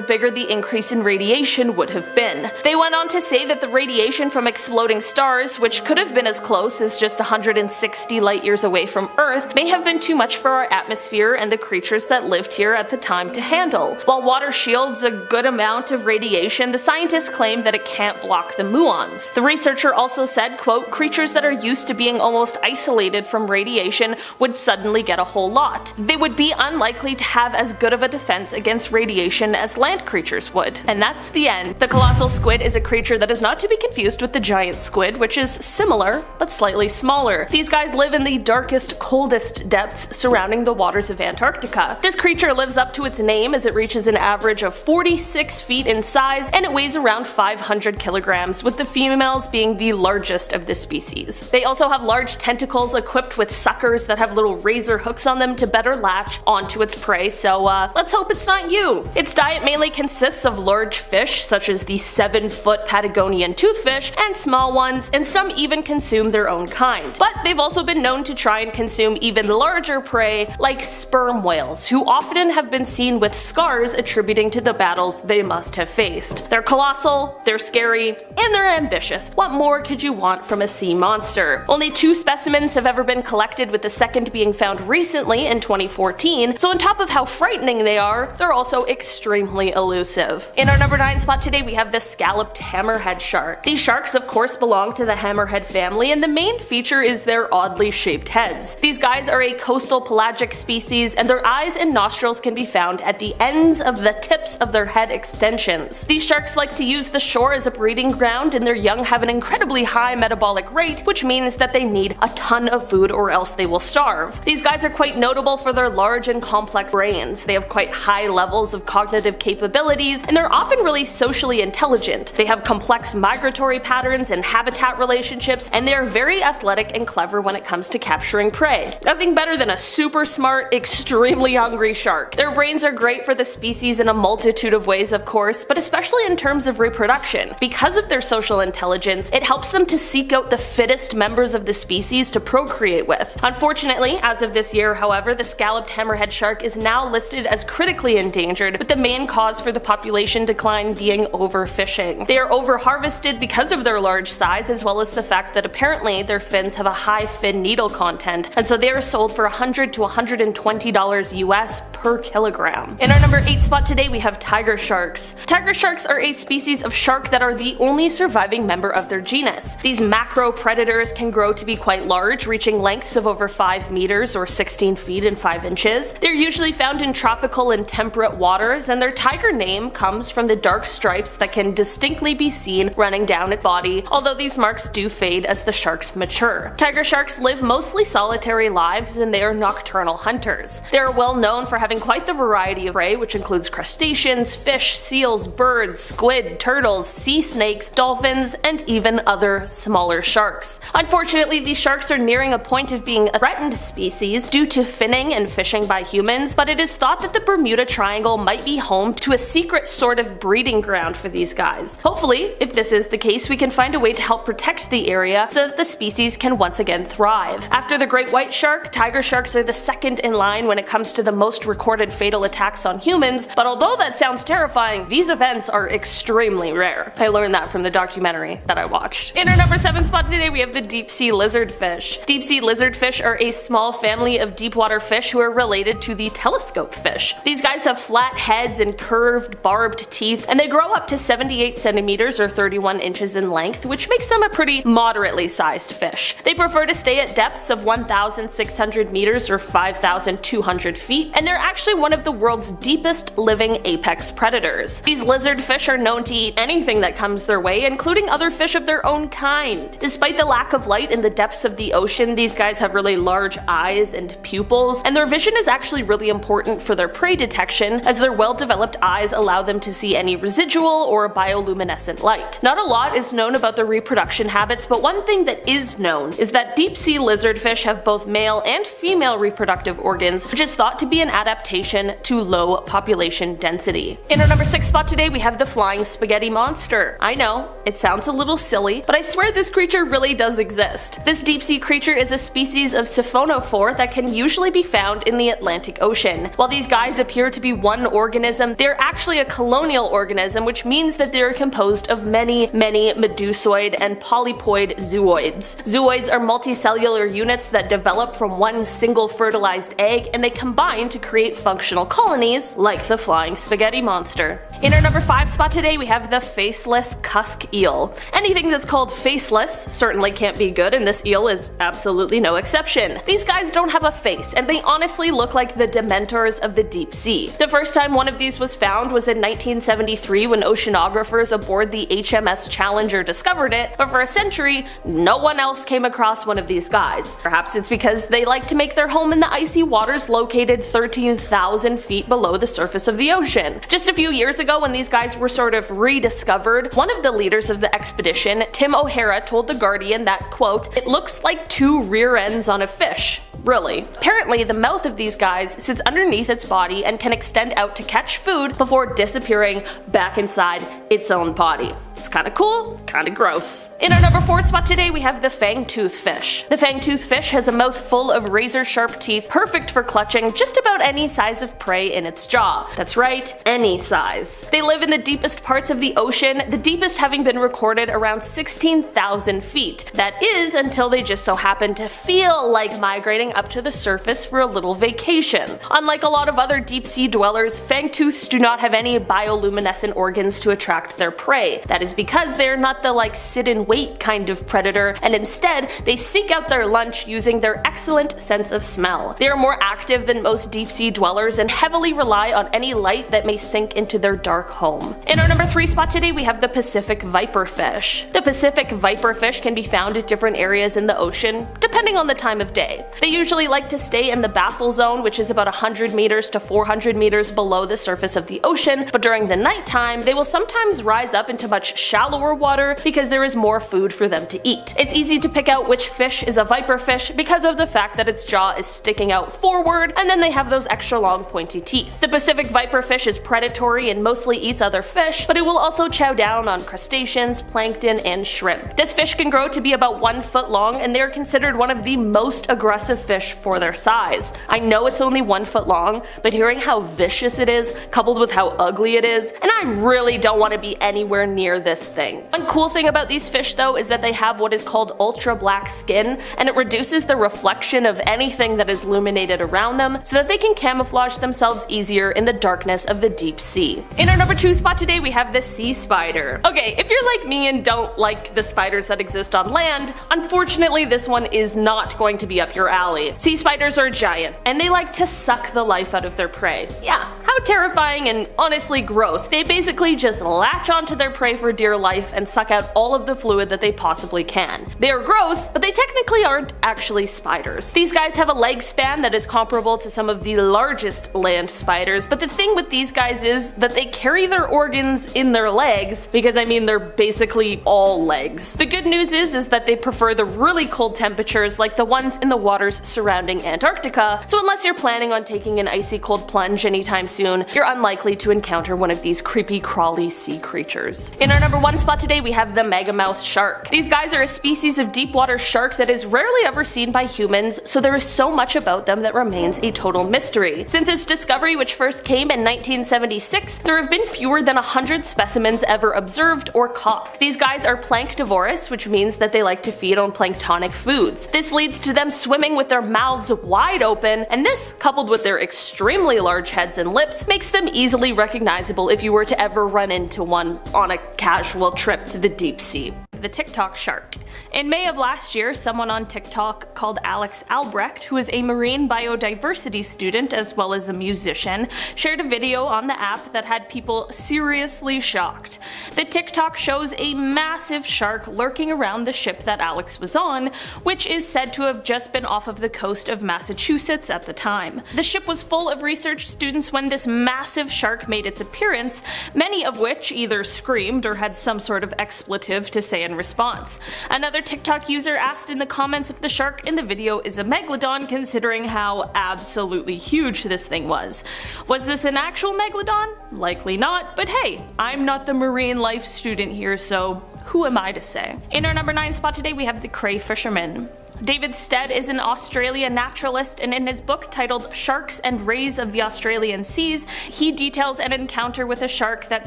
bigger the increase in radiation would have been." They went on to say that the radiation from exploding stars, which could have been as close as just 160 light years away from Earth, may have been too much for our atmosphere and the creatures that lived here at the time to handle. While water shields a good amount of radiation, the scientists claim that it can't block the muons. The researcher also said, quote, "Creatures that are used to being almost isolated from radiation would suddenly get a whole lot. They would be unlikely to have as good of a defense against radiation as land creatures would." And that's the end. The colossal squid is a creature that is not to be confused with the giant squid, which is similar but slightly smaller. These guys live in the darkest, coldest depths surrounding the waters of Antarctica. This creature lives up to its name as it reaches an average of 46 feet in size, and it weighs around 500 kilograms, with the females being the largest of the species. They also have large tentacles equipped with suckers that have little razor hooks on them to better latch onto its prey, so let's hope it's not you. Its diet mainly consists of large fish, such as the 7-foot Patagonian toothfish, and small ones, and some even consume their own kind. But they've also been known to try and consume even larger prey, like sperm whales. males, who often have been seen with scars attributing to the battles they must have faced. They're colossal, they're scary, and they're ambitious. What more could you want from a sea monster? Only 2 specimens have ever been collected, with the second being found recently in 2014, so on top of how frightening they are, they're also extremely elusive. In our number 9 spot today, we have the scalloped hammerhead shark. These sharks of course belong to the hammerhead family, and the main feature is their oddly shaped heads. These guys are a coastal pelagic species, and their eyes and nostrils can be found at the ends of the tips of their head extensions. These sharks like to use the shore as a breeding ground, and their young have an incredibly high metabolic rate, which means that they need a ton of food or else they will starve. These guys are quite notable for their large and complex brains. They have quite high levels of cognitive capabilities, and they're often really socially intelligent. They have complex migratory patterns and habitat relationships, and they are very athletic and clever when it comes to capturing prey. Nothing better than a super smart, extremely hungry shark. Their brains are great for the species in a multitude of ways, of course, but especially in terms of reproduction. Because of their social intelligence, it helps them to seek out the fittest members of the species to procreate with. Unfortunately, as of this year, however, the scalloped hammerhead shark is now listed as critically endangered, with the main cause for the population decline being overfishing. They are overharvested because of their large size, as well as the fact that apparently their fins have a high fin needle content, and so they are sold for $100 to $120 US per kilogram. In our number 8 spot today, we have tiger sharks. Tiger sharks are a species of shark that are the only surviving member of their genus. These macro predators can grow to be quite large, reaching lengths of over 5 meters or 16 feet and 5 inches. They're usually found in tropical and temperate waters, and their tiger name comes from the dark stripes that can distinctly be seen running down its body, although these marks do fade as the sharks mature. Tiger sharks live mostly solitary lives, and they are nocturnal hunters. They are well known for having quite the variety of prey, which includes crustaceans, fish, seals, birds, squid, turtles, sea snakes, dolphins, and even other smaller sharks. Unfortunately, these sharks are nearing a point of being a threatened species due to finning and fishing by humans, but it is thought that the Bermuda Triangle might be home to a secret sort of breeding ground for these guys. Hopefully, if this is the case, we can find a way to help protect the area so that the species can once again thrive. After the great white shark, tiger sharks are the second in line when it comes to the most recorded fatal attacks on humans, but although that sounds terrifying, these events are extremely rare. I learned that from the documentary that I watched. In our number 7 spot today, we have the deep sea lizardfish. Deep sea lizardfish are a small family of deep water fish who are related to the telescope fish. These guys have flat heads and curved, barbed teeth, and they grow up to 78 centimeters or 31 inches in length, which makes them a pretty moderately sized fish. They prefer to stay at depths of 1,600 meters or 5,200 feet, and they're actually one of the world's deepest living apex predators. These lizardfish are known to eat anything that comes their way, including other fish of their own kind. Despite the lack of light in the depths of the ocean, these guys have really large eyes and pupils, and their vision is actually really important for their prey detection, as their well-developed eyes allow them to see any residual or bioluminescent light. Not a lot is known about their reproduction habits, but one thing that is known is that deep sea lizardfish have both male and female reproductive organs, which is thought to be an adaptation to low population density. In our number 6 spot today, we have the flying spaghetti monster. I know, it sounds a little silly, but I swear this creature really does exist. This deep sea creature is a species of siphonophore that can usually be found in the Atlantic Ocean. While these guys appear to be one organism, they're actually a colonial organism, which means that they're composed of many medusoid and polypoid zooids. Zooids are multicellular units that develop from one single fertilized egg, and they combine to create functional colonies like the flying spaghetti monster. In our number 5 spot today, we have the faceless cusk eel. Anything that's called faceless certainly can't be good, and this eel is absolutely no exception. These guys don't have a face, and they honestly look like the dementors of the deep sea. The first time one of these was found was in 1973 when oceanographers aboard the HMS Challenger discovered it, but for a century, no one else came across one of these guys. Perhaps it's because they like to make their home in the icy waters located 13,000 feet below the surface of the ocean. Just a few years ago, when these guys were sort of rediscovered, one of the leaders of the expedition, Tim O'Hara, told The Guardian that, quote, "It looks like 2 rear ends on a fish." Really. Apparently, the mouth of these guys sits underneath its body and can extend out to catch food before disappearing back inside its own body. It's kinda cool, kinda gross. In our number 4 spot today, we have the fang-tooth fish. The fang-tooth fish has a mouth full of razor-sharp teeth, perfect for clutching just about any size of prey in its jaw. That's right, any size. They live in the deepest parts of the ocean, the deepest having been recorded around 16,000 feet. That is until they just so happen to feel like migrating up to the surface for a little vacation. Unlike a lot of other deep-sea dwellers, fang-tooths do not have any bioluminescent organs to attract their prey. That is because they're not the sit and wait kind of predator, and instead they seek out their lunch using their excellent sense of smell. They are more active than most deep sea dwellers and heavily rely on any light that may sink into their dark home. In our number 3 spot today, we have the Pacific viperfish. The Pacific viperfish can be found at different areas in the ocean, depending on the time of day. They usually like to stay in the baffle zone, which is about 100 meters to 400 meters below the surface of the ocean, but during the nighttime they will sometimes rise up into much shallower water because there is more food for them to eat. It's easy to pick out which fish is a viperfish because of the fact that its jaw is sticking out forward and then they have those extra long pointy teeth. The Pacific viperfish is predatory and mostly eats other fish, but it will also chow down on crustaceans, plankton, and shrimp. This fish can grow to be about 1 foot long and they are considered one of the most aggressive fish for their size. I know it's only 1 foot long, but hearing how vicious it is, coupled with how ugly it is, and I really don't want to be anywhere near this thing. One cool thing about these fish though is that they have what is called ultra black skin, and it reduces the reflection of anything that is illuminated around them so that they can camouflage themselves easier in the darkness of the deep sea. In our number 2 spot today, we have the sea spider. Okay, if you're like me and don't like the spiders that exist on land, unfortunately this one is not going to be up your alley. Sea spiders are giant, and they like to suck the life out of their prey. Yeah, how terrifying and honestly gross. They basically just latch onto their prey for dear life and suck out all of the fluid that they possibly can. They are gross, but they technically aren't actually spiders. These guys have a leg span that is comparable to some of the largest land spiders, but the thing with these guys is that they carry their organs in their legs, because I mean they're basically all legs. The good news is that they prefer the really cold temperatures like the ones in the waters surrounding Antarctica, so unless you're planning on taking an icy cold plunge anytime soon, you're unlikely to encounter one of these creepy crawly sea creatures. In our number 1 spot today, we have the megamouth shark. These guys are a species of deep water shark that is rarely ever seen by humans, so there is so much about them that remains a total mystery. Since its discovery, which first came in 1976, there have been fewer than 100 specimens ever observed or caught. These guys are planktivorous, which means that they like to feed on planktonic foods. This leads to them swimming with their mouths wide open, and this, coupled with their extremely large heads and lips, makes them easily recognizable if you were to ever run into one on a casual trip to the deep sea. The TikTok shark. In May of last year, someone on TikTok called Alex Albrecht, who is a marine biodiversity student as well as a musician, shared a video on the app that had people seriously shocked. The TikTok shows a massive shark lurking around the ship that Alex was on, which is said to have just been off of the coast of Massachusetts at the time. The ship was full of research students when this massive shark made its appearance, many of which either screamed or had some sort of expletive to say in response. Another TikTok user asked in the comments if the shark in the video is a Megalodon, considering how absolutely huge this thing was. Was this an actual Megalodon? Likely not, but hey, I'm not the marine life student here, so who am I to say? In our number 9 spot today, we have the cray fisherman. David Stead is an Australian naturalist, and in his book titled Sharks and Rays of the Australian Seas, he details an encounter with a shark that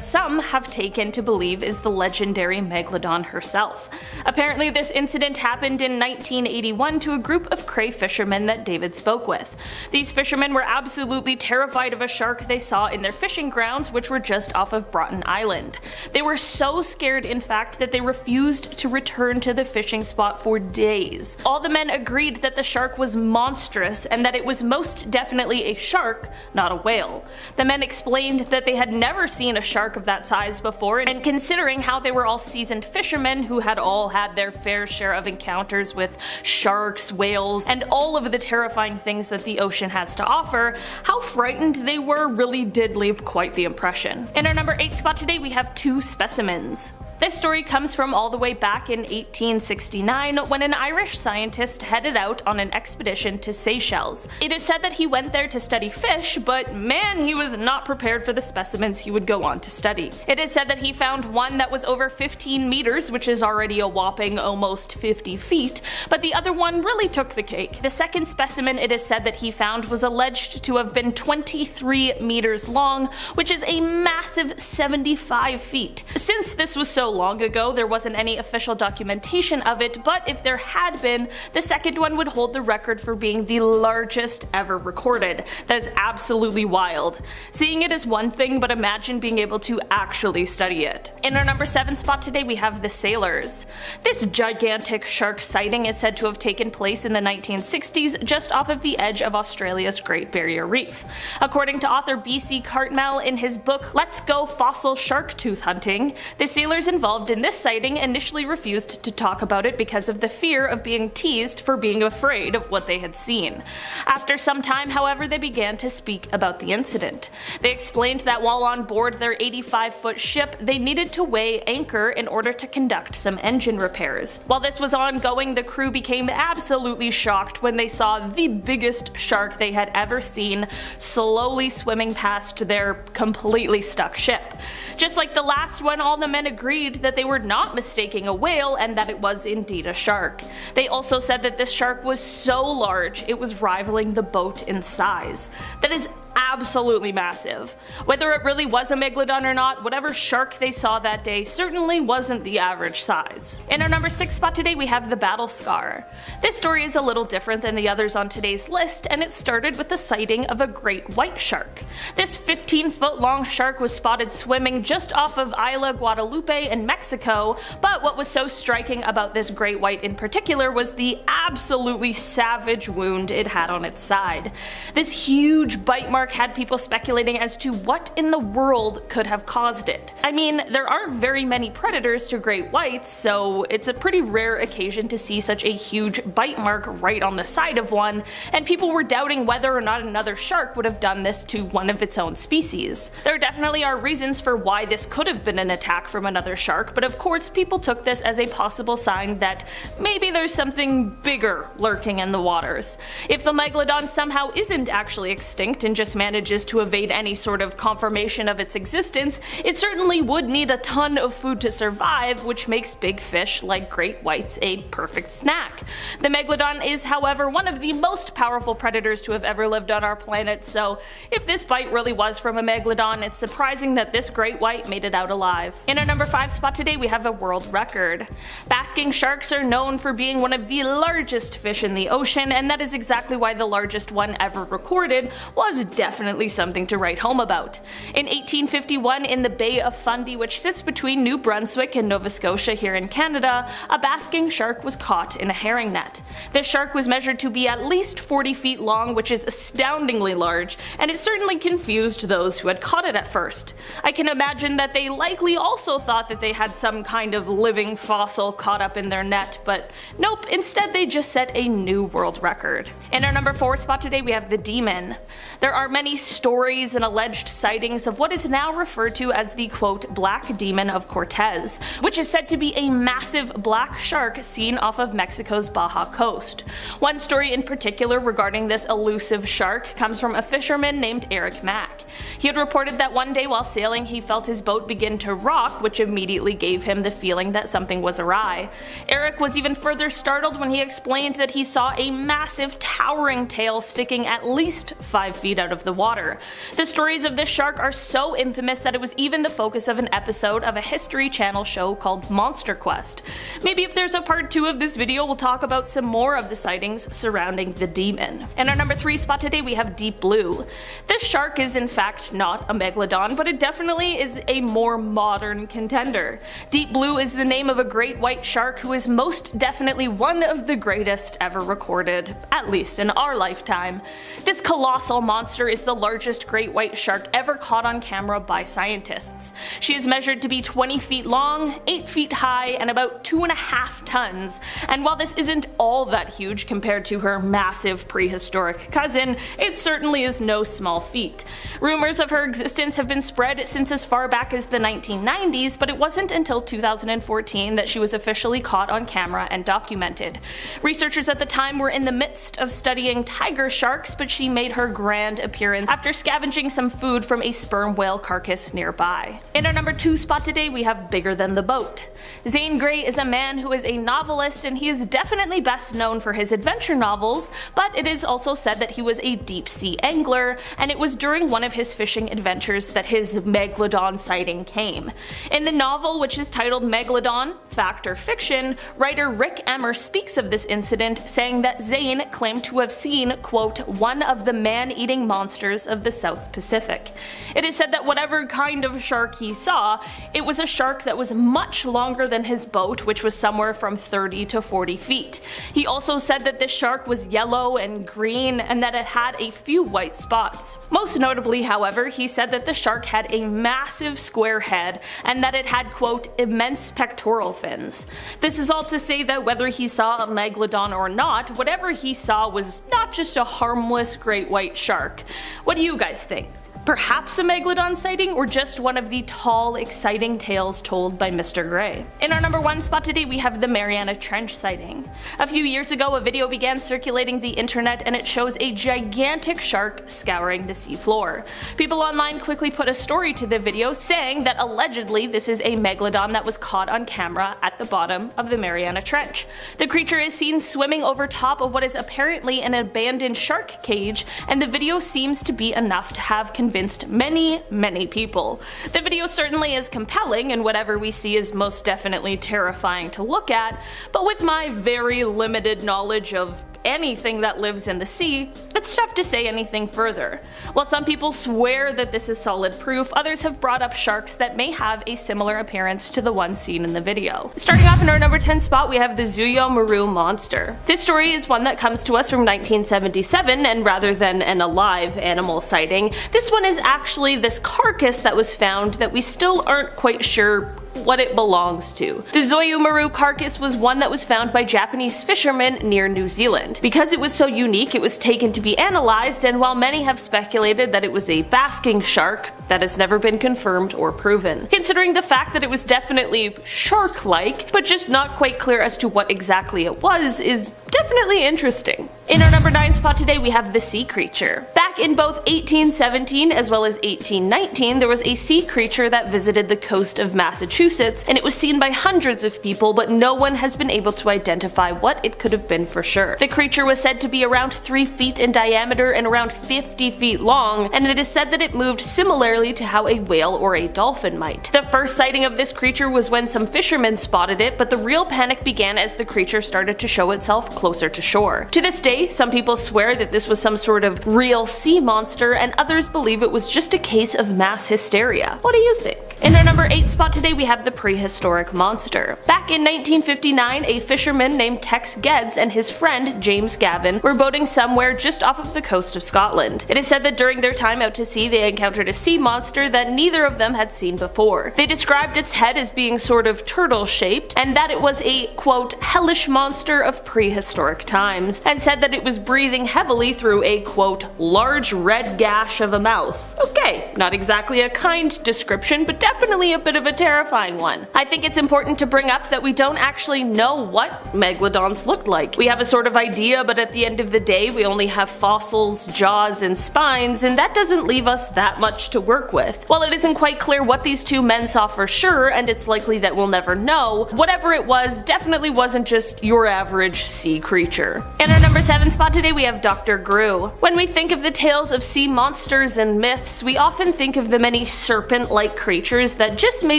some have taken to believe is the legendary Megalodon herself. Apparently this incident happened in 1981 to a group of cray fishermen that David spoke with. These fishermen were absolutely terrified of a shark they saw in their fishing grounds, which were just off of Broughton Island. They were so scared, in fact, that they refused to return to the fishing spot for days. All the men agreed that the shark was monstrous and that it was most definitely a shark, not a whale. The men explained that they had never seen a shark of that size before, and considering how they were all seasoned fishermen who had all had their fair share of encounters with sharks, whales, and all of the terrifying things that the ocean has to offer, how frightened they were really did leave quite the impression. In our number 8 spot today, we have 2 specimens. This story comes from all the way back in 1869 when an Irish scientist headed out on an expedition to Seychelles. It is said that he went there to study fish, but man, he was not prepared for the specimens he would go on to study. It is said that he found one that was over 15 meters, which is already a whopping almost 50 feet, but the other one really took the cake. The second specimen it is said that he found was alleged to have been 23 meters long, which is a massive 75 feet. Since this was so long ago, there wasn't any official documentation of it, but if there had been, the second one would hold the record for being the largest ever recorded. That is absolutely wild. Seeing it is one thing, but imagine being able to actually study it. In our number 7 spot today, we have the sailors. This gigantic shark sighting is said to have taken place in the 1960s just off of the edge of Australia's Great Barrier Reef. According to author B.C. Cartmel in his book Let's Go Fossil Shark Tooth Hunting, the sailors involved in this sighting initially refused to talk about it because of the fear of being teased for being afraid of what they had seen. After some time, however, they began to speak about the incident. They explained that while on board their 85-foot ship, they needed to weigh anchor in order to conduct some engine repairs. While this was ongoing, the crew became absolutely shocked when they saw the biggest shark they had ever seen slowly swimming past their completely stuck ship. Just like the last one, all the men agreed that they were not mistaking a whale and that it was indeed a shark. They also said that this shark was so large it was rivaling the boat in size. That is absolutely massive. Whether it really was a Megalodon or not, whatever shark they saw that day certainly wasn't the average size. In our number 6 spot today, we have the battle scar. This story is a little different than the others on today's list, and it started with the sighting of a great white shark. This 15-foot long shark was spotted swimming just off of Isla Guadalupe in Mexico, but what was so striking about this great white in particular was the absolutely savage wound it had on its side. This huge bite mark had people speculating as to what in the world could have caused it. I mean, there aren't very many predators to great whites, so it's a pretty rare occasion to see such a huge bite mark right on the side of one, and people were doubting whether or not another shark would have done this to one of its own species. There definitely are reasons for why this could have been an attack from another shark, but of course people took this as a possible sign that maybe there's something bigger lurking in the waters. If the Megalodon somehow isn't actually extinct and just manages to evade any sort of confirmation of its existence, it certainly would need a ton of food to survive, which makes big fish like great whites a perfect snack. The Megalodon is, however, one of the most powerful predators to have ever lived on our planet, so if this bite really was from a Megalodon, it's surprising that this great white made it out alive. In our number 5 spot today, we have a world record. Basking sharks are known for being one of the largest fish in the ocean, and that is exactly why the largest one ever recorded was definitely something to write home about. In 1851, in the Bay of Fundy, which sits between New Brunswick and Nova Scotia here in Canada, a basking shark was caught in a herring net. This shark was measured to be at least 40 feet long, which is astoundingly large, and it certainly confused those who had caught it at first. I can imagine that they likely also thought that they had some kind of living fossil caught up in their net, but nope, instead they just set a new world record. In our number 4 spot today, we have the demon. There are many stories and alleged sightings of what is now referred to as the quote black demon of Cortez, which is said to be a massive black shark seen off of Mexico's Baja coast. One story in particular regarding this elusive shark comes from a fisherman named Eric Mack. He had reported that one day while sailing he felt his boat begin to rock, which immediately gave him the feeling that something was awry. Eric was even further startled when he explained that he saw a massive towering tail sticking at least 5 feet out of the water. The stories of this shark are so infamous that it was even the focus of an episode of a History Channel show called Monster Quest. Maybe if there's a part 2 of this video, we'll talk about some more of the sightings surrounding the demon. In our number 3 spot today, we have Deep Blue. This shark is in fact not a Megalodon, but it definitely is a more modern contender. Deep Blue is the name of a great white shark who is most definitely one of the greatest ever recorded, at least in our lifetime. This colossal monster is the largest great white shark ever caught on camera by scientists. She is measured to be 20 feet long, 8 feet high, and about 2.5 tons, and while this isn't all that huge compared to her massive prehistoric cousin, it certainly is no small feat. Rumors of her existence have been spread since as far back as the 1990s, but it wasn't until 2014 that she was officially caught on camera and documented. Researchers at the time were in the midst of studying tiger sharks, but she made her grand appearance after scavenging some food from a sperm whale carcass nearby. In our number 2 spot today, we have Bigger Than the Boat. Zane Grey is a man who is a novelist, and he is definitely best known for his adventure novels, but it is also said that he was a deep sea angler, and it was during one of his fishing adventures that his Megalodon sighting came. In the novel, which is titled Megalodon, Fact or Fiction, writer Rick Emmer speaks of this incident, saying that Zane claimed to have seen, quote, one of the man-eating monsters of the South Pacific. It is said that whatever kind of shark he saw, it was a shark that was much longer than his boat, which was somewhere from 30 to 40 feet. He also said that this shark was yellow and green, and that it had a few white spots. Most notably, however, he said that the shark had a massive square head, and that it had, quote, immense pectoral fins. This is all to say that whether he saw a Megalodon or not, whatever he saw was not just a harmless great white shark. What do you guys think? Perhaps a Megalodon sighting, or just one of the tall, exciting tales told by Mr. Grey? In our number 1 spot today, we have the Mariana Trench sighting. A few years ago, a video began circulating the internet, and it shows a gigantic shark scouring the seafloor. People online quickly put a story to the video saying that allegedly this is a Megalodon that was caught on camera at the bottom of the Mariana Trench. The creature is seen swimming over top of what is apparently an abandoned shark cage, and the video seems to be enough to have convinced many people. The video certainly is compelling, and whatever we see is most definitely terrifying to look at, but with my very limited knowledge of anything that lives in the sea, it's tough to say anything further. While some people swear that this is solid proof, others have brought up sharks that may have a similar appearance to the one seen in the video. Starting off in our number 10 spot, we have the Zuyo Maru monster. This story is one that comes to us from 1977, and rather than an alive animal sighting, this one is actually this carcass that was found that we still aren't quite sure what it belongs to. The Zuyo Maru carcass was one that was found by Japanese fishermen near New Zealand. Because it was so unique, it was taken to be analyzed, and while many have speculated that it was a basking shark, that has never been confirmed or proven. Considering the fact that it was definitely shark-like, but just not quite clear as to what exactly it was, is definitely interesting. In our number 9 spot today, we have the sea creature. Back in both 1817 as well as 1819, there was a sea creature that visited the coast of Massachusetts, and it was seen by hundreds of people, but no one has been able to identify what it could have been for sure. The creature was said to be around 3 feet in diameter and around 50 feet long, and it is said that it moved similarly to how a whale or a dolphin might. The first sighting of this creature was when some fishermen spotted it, but the real panic began as the creature started to show itself closer to shore. To this day, some people swear that this was some sort of real sea monster, and others believe it was just a case of mass hysteria. What do you think? In our number 8 spot today, we have the prehistoric monster. Back in 1959, a fisherman named Tex Geddes and his friend James Gavin were boating somewhere just off of the coast of Scotland. It is said that during their time out to sea, they encountered a sea monster that neither of them had seen before. They described its head as being sort of turtle-shaped, and that it was a, quote, hellish monster of prehistoric times, and said that it was breathing heavily through a, quote, large red gash of a mouth. Okay, not exactly a kind description, but definitely a bit of a terrifying one. I think it's important to bring up that we don't actually know what megalodons looked like. We have a sort of idea, but at the end of the day, we only have fossils, jaws, and spines, and that doesn't leave us that much to work with. While it isn't quite clear what these two men saw for sure, and it's likely that we'll never know, whatever it was definitely wasn't just your average sea creature. In our number 7 spot today, we have Dr. Gru. When we think of the tales of sea monsters and myths, we often think of the many serpent-like creatures creatures that just may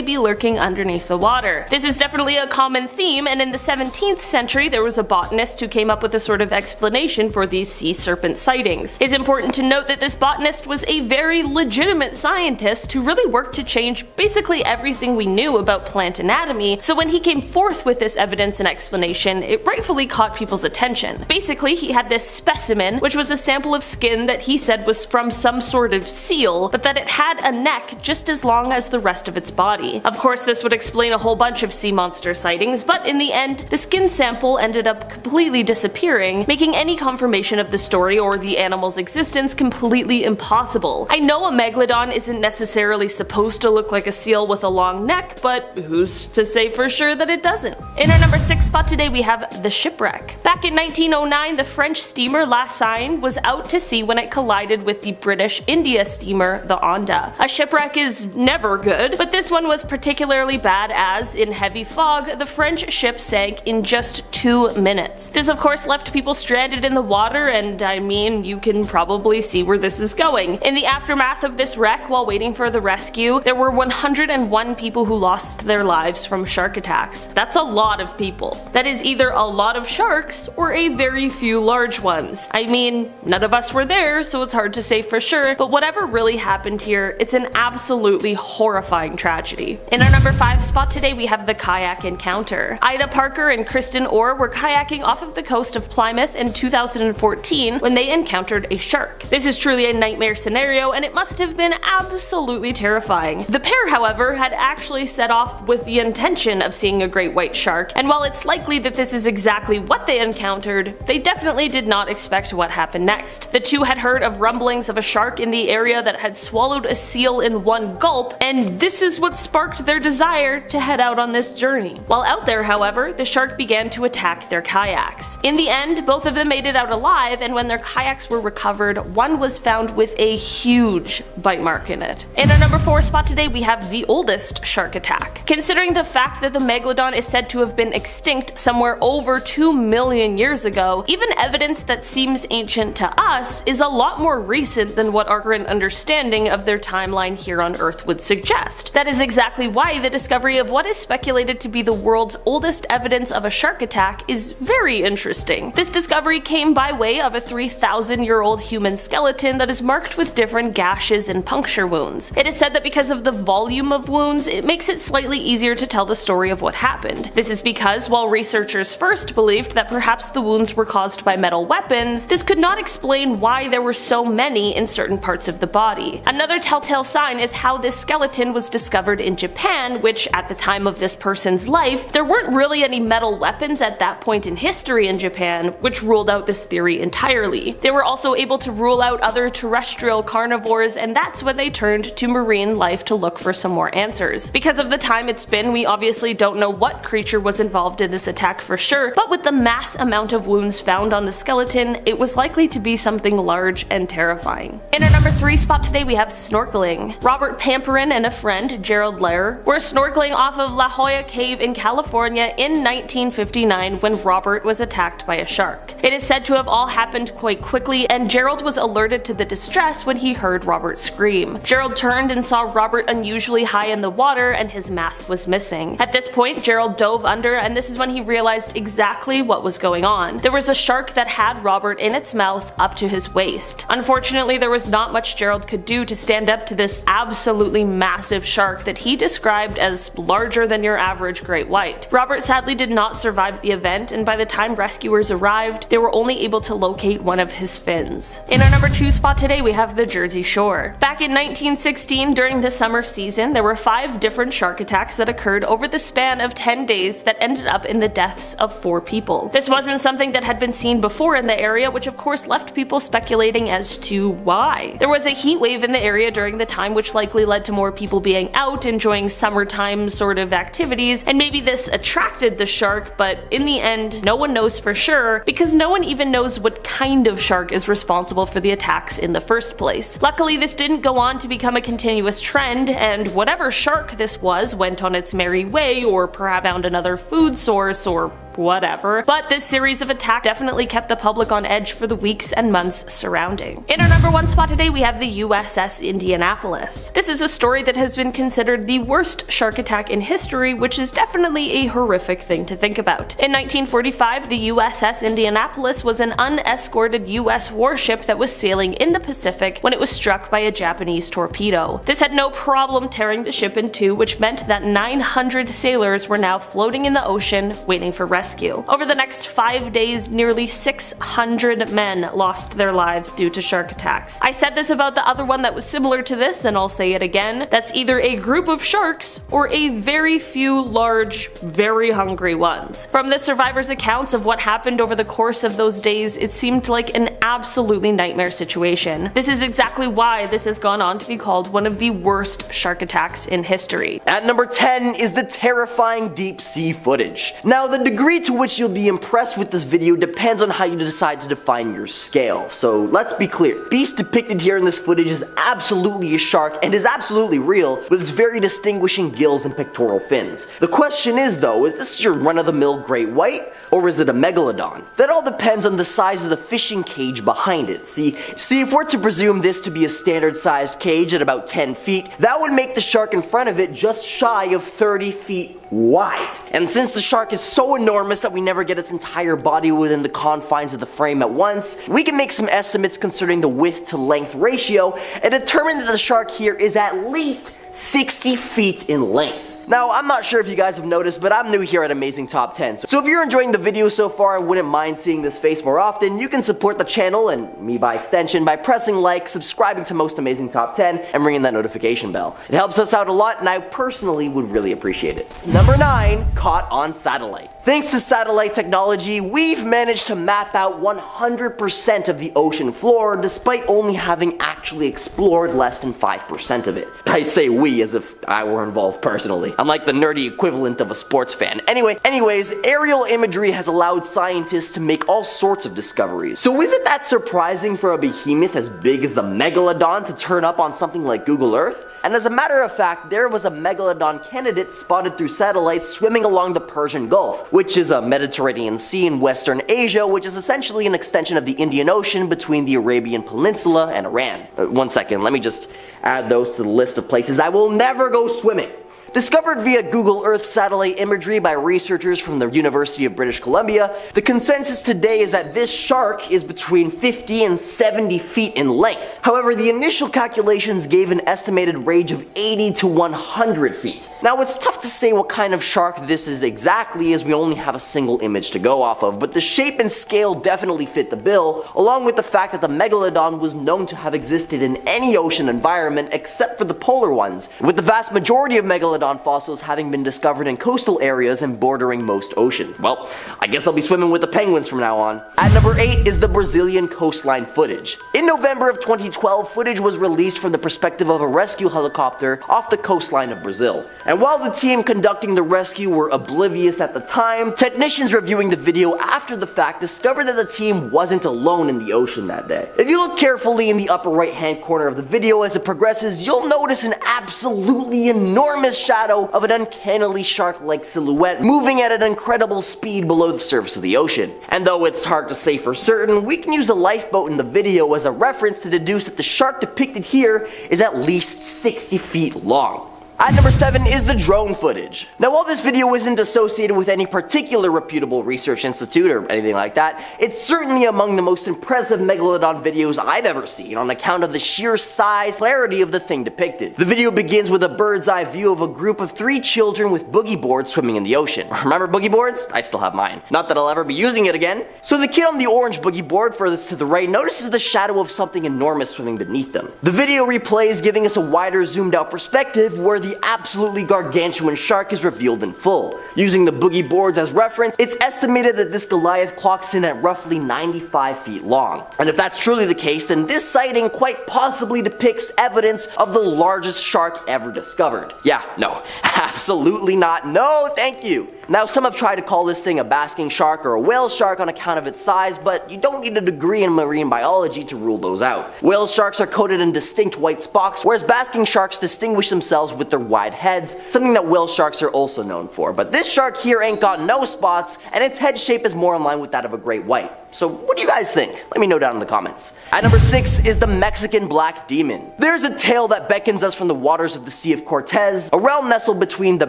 be lurking underneath the water. This is definitely a common theme, and in the 17th century there was a botanist who came up with a sort of explanation for these sea serpent sightings. It's important to note that this botanist was a very legitimate scientist who really worked to change basically everything we knew about plant anatomy, so when he came forth with this evidence and explanation, it rightfully caught people's attention. Basically, he had this specimen, which was a sample of skin that he said was from some sort of seal, but that it had a neck just as long as the rest of its body. Of course, this would explain a whole bunch of sea monster sightings, but in the end, the skin sample ended up completely disappearing, making any confirmation of the story or the animal's existence completely impossible. I know a megalodon isn't necessarily supposed to look like a seal with a long neck, but who's to say for sure that it doesn't? In our number 6 spot today, we have the shipwreck. Back in 1909, the French steamer La Seine was out to sea when it collided with the British India steamer the Onda. A shipwreck is never good, but this one was particularly bad as, in heavy fog, the French ship sank in just 2 minutes. This of course left people stranded in the water, and I mean, you can probably see where this is going. In the aftermath of this wreck, while waiting for the rescue, there were 101 people who lost their lives from shark attacks. That's a lot of people. That is either a lot of sharks or a very few large ones. I mean, none of us were there, so it's hard to say for sure, but whatever really happened here, it's an absolutely horrifying tragedy. In our number 5 spot today, we have the kayak encounter. Ida Parker and Kristen Orr were kayaking off of the coast of Plymouth in 2014 when they encountered a shark. This is truly a nightmare scenario, and it must have been absolutely terrifying. The pair, however, had actually set off with the intention of seeing a great white shark, and while it's likely that this is exactly what they encountered, they definitely did not expect what happened next. The two had heard of rumblings of a shark in the area that had swallowed a seal in one gulp, and this is what sparked their desire to head out on this journey. While out there, however, the shark began to attack their kayaks. In the end, both of them made it out alive, and when their kayaks were recovered, one was found with a huge bite mark in it. In our number 4 spot today, we have the oldest shark attack. Considering the fact that the Megalodon is said to have been extinct somewhere over 2 million years ago, even evidence that seems ancient to us is a lot more recent than what our current understanding of their timeline here on Earth would suggest. That is exactly why the discovery of what is speculated to be the world's oldest evidence of a shark attack is very interesting. This discovery came by way of a 3,000-year-old human skeleton that is marked with different gashes and puncture wounds. It is said that because of the volume of wounds, it makes it slightly easier to tell the story of what happened. This is because while researchers first believed that perhaps the wounds were caused by metal weapons, this could not explain why there were so many in certain parts of the body. Another telltale sign is how this skeleton was discovered in Japan, which at the time of this person's life, there weren't really any metal weapons at that point in history in Japan, which ruled out this theory entirely. They were also able to rule out other terrestrial carnivores, and that's when they turned to marine life to look for some more answers. Because of the time it's been, we obviously don't know what creature was involved in this attack for sure, but with the mass amount of wounds found on the skeleton, it was likely to be something large and terrifying. In our number 3 spot today, we have snorkeling. Robert Pamperin and a friend, Gerald Lehrer, were snorkeling off of La Jolla Cave in California in 1959 when Robert was attacked by a shark. It is said to have all happened quite quickly, and Gerald was alerted to the distress when he heard Robert scream. Gerald turned and saw Robert unusually high in the water, and his mask was missing. At this point, Gerald dove under, and this is when he realized exactly what was going on. There was a shark that had Robert in its mouth up to his waist. Unfortunately, there was not much Gerald could do to stand up to this absolutely massive shark that he described as larger than your average great white. Robert sadly did not survive the event, and by the time rescuers arrived, they were only able to locate one of his fins. In our number 2 spot today, we have the Jersey Shore. Back in 1916, during the summer season, there were 5 different shark attacks that occurred over the span of 10 days that ended up in the deaths of 4 people. This wasn't something that had been seen before in the area, which of course left people speculating as to why. There was a heat wave in the area during the time, which likely led to more people being out enjoying summertime sort of activities, and maybe this attracted the shark, but in the end, no one knows for sure because no one even knows what kind of shark is responsible for the attacks in the first place. Luckily, this didn't go on to become a continuous trend, and whatever shark this was went on its merry way, or perhaps found another food source, or whatever. But this series of attacks definitely kept the public on edge for the weeks and months surrounding. In our number 1 spot today, we have the USS Indianapolis. This is a story that has been considered the worst shark attack in history, which is definitely a horrific thing to think about. In 1945, the USS Indianapolis was an unescorted US warship that was sailing in the Pacific when it was struck by a Japanese torpedo. This had no problem tearing the ship in two, which meant that 900 sailors were now floating in the ocean waiting for rescue. Over the next 5 days, nearly 600 men lost their lives due to shark attacks. I said this about the other one that was similar to this, and I'll say it again. That's either a group of sharks or a very few large, very hungry ones. From the survivors' accounts of what happened over the course of those days, it seemed like an absolutely nightmare situation. This is exactly why this has gone on to be called one of the worst shark attacks in history. At number 10 is the terrifying deep sea footage. Now, the degree to which you'll be impressed with this video depends on how you decide to define your scale. So let's be clear. Beast depicted here in this footage is absolutely a shark and is absolutely real, with its very distinguishing gills and pectoral fins. The question is though, is this your run-of-the-mill great white, or is it a megalodon? That all depends on the size of the fishing cage behind it. See, if we're to presume this to be a standard sized cage at about 10 feet, that would make the shark in front of it just shy of 30 feet wide. And since the shark is so enormous that we never get its entire body within the confines of the frame at once, we can make some estimates concerning the width to length ratio and determine that the shark here is at least 60 feet in length. Now, I'm not sure if you guys have noticed, but I'm new here at Amazing Top 10. So if you're enjoying the video so far and wouldn't mind seeing this face more often, you can support the channel, and me by extension, by pressing like, subscribing to Most Amazing Top 10, and ringing that notification bell. It helps us out a lot, and I personally would really appreciate it. Number 9, caught on satellite. Thanks to satellite technology, we've managed to map out 100% of the ocean floor, despite only having actually explored less than 5% of it. I say we as if I were involved personally. I'm like the nerdy equivalent of a sports fan. Anyways, aerial imagery has allowed scientists to make all sorts of discoveries. So is it that surprising for a behemoth as big as the Megalodon to turn up on something like Google Earth? And as a matter of fact, there was a Megalodon candidate spotted through satellites swimming along the Persian Gulf, which is a Mediterranean Sea in Western Asia, which is essentially an extension of the Indian Ocean between the Arabian Peninsula and Iran. One second, let me just add those to the list of places I will never go swimming. Discovered via Google Earth satellite imagery by researchers from the University of British Columbia, the consensus today is that this shark is between 50 and 70 feet in length. However, the initial calculations gave an estimated range of 80 to 100 feet. Now, it's tough to say what kind of shark this is exactly, as we only have a single image to go off of, but the shape and scale definitely fit the bill, along with the fact that the Megalodon was known to have existed in any ocean environment except for the polar ones, with the vast majority of Megalodon fossils having been discovered in coastal areas and bordering most oceans. Well, I guess I'll be swimming with the penguins from now on. At number 8 is the Brazilian coastline footage. In November of 2012, footage was released from the perspective of a rescue helicopter off the coastline of Brazil. And while the team conducting the rescue were oblivious at the time, technicians reviewing the video after the fact discovered that the team wasn't alone in the ocean that day. If you look carefully in the upper right hand corner of the video as it progresses, you'll notice an absolutely enormous shadow of an uncannily shark-like silhouette moving at an incredible speed below the surface of the ocean. And though it's hard to say for certain, we can use a lifeboat in the video as a reference to deduce that the shark depicted here is at least 60 feet long. At number 7 is the drone footage. Now, while this video isn't associated with any particular reputable research institute or anything like that, it's certainly among the most impressive Megalodon videos I've ever seen on account of the sheer size and clarity of the thing depicted. The video begins with a bird's eye view of a group of 3 children with boogie boards swimming in the ocean. Remember boogie boards? I still have mine. Not that I'll ever be using it again. So the kid on the orange boogie board furthest to the right notices the shadow of something enormous swimming beneath them. The video replays, giving us a wider zoomed out perspective where the absolutely gargantuan shark is revealed in full. Using the boogie boards as reference, it's estimated that this Goliath clocks in at roughly 95 feet long. And if that's truly the case, then this sighting quite possibly depicts evidence of the largest shark ever discovered. Yeah, no, absolutely not. No, thank you. Now some have tried to call this thing a basking shark or a whale shark on account of its size, but you don't need a degree in marine biology to rule those out. Whale sharks are coated in distinct white spots, whereas basking sharks distinguish themselves with their wide heads, something that whale sharks are also known for. But this shark here ain't got no spots, and its head shape is more in line with that of a great white. So what do you guys think? Let me know down in the comments. At number 6 is the Mexican black demon. There's a tale that beckons us from the waters of the Sea of Cortez, a realm nestled between the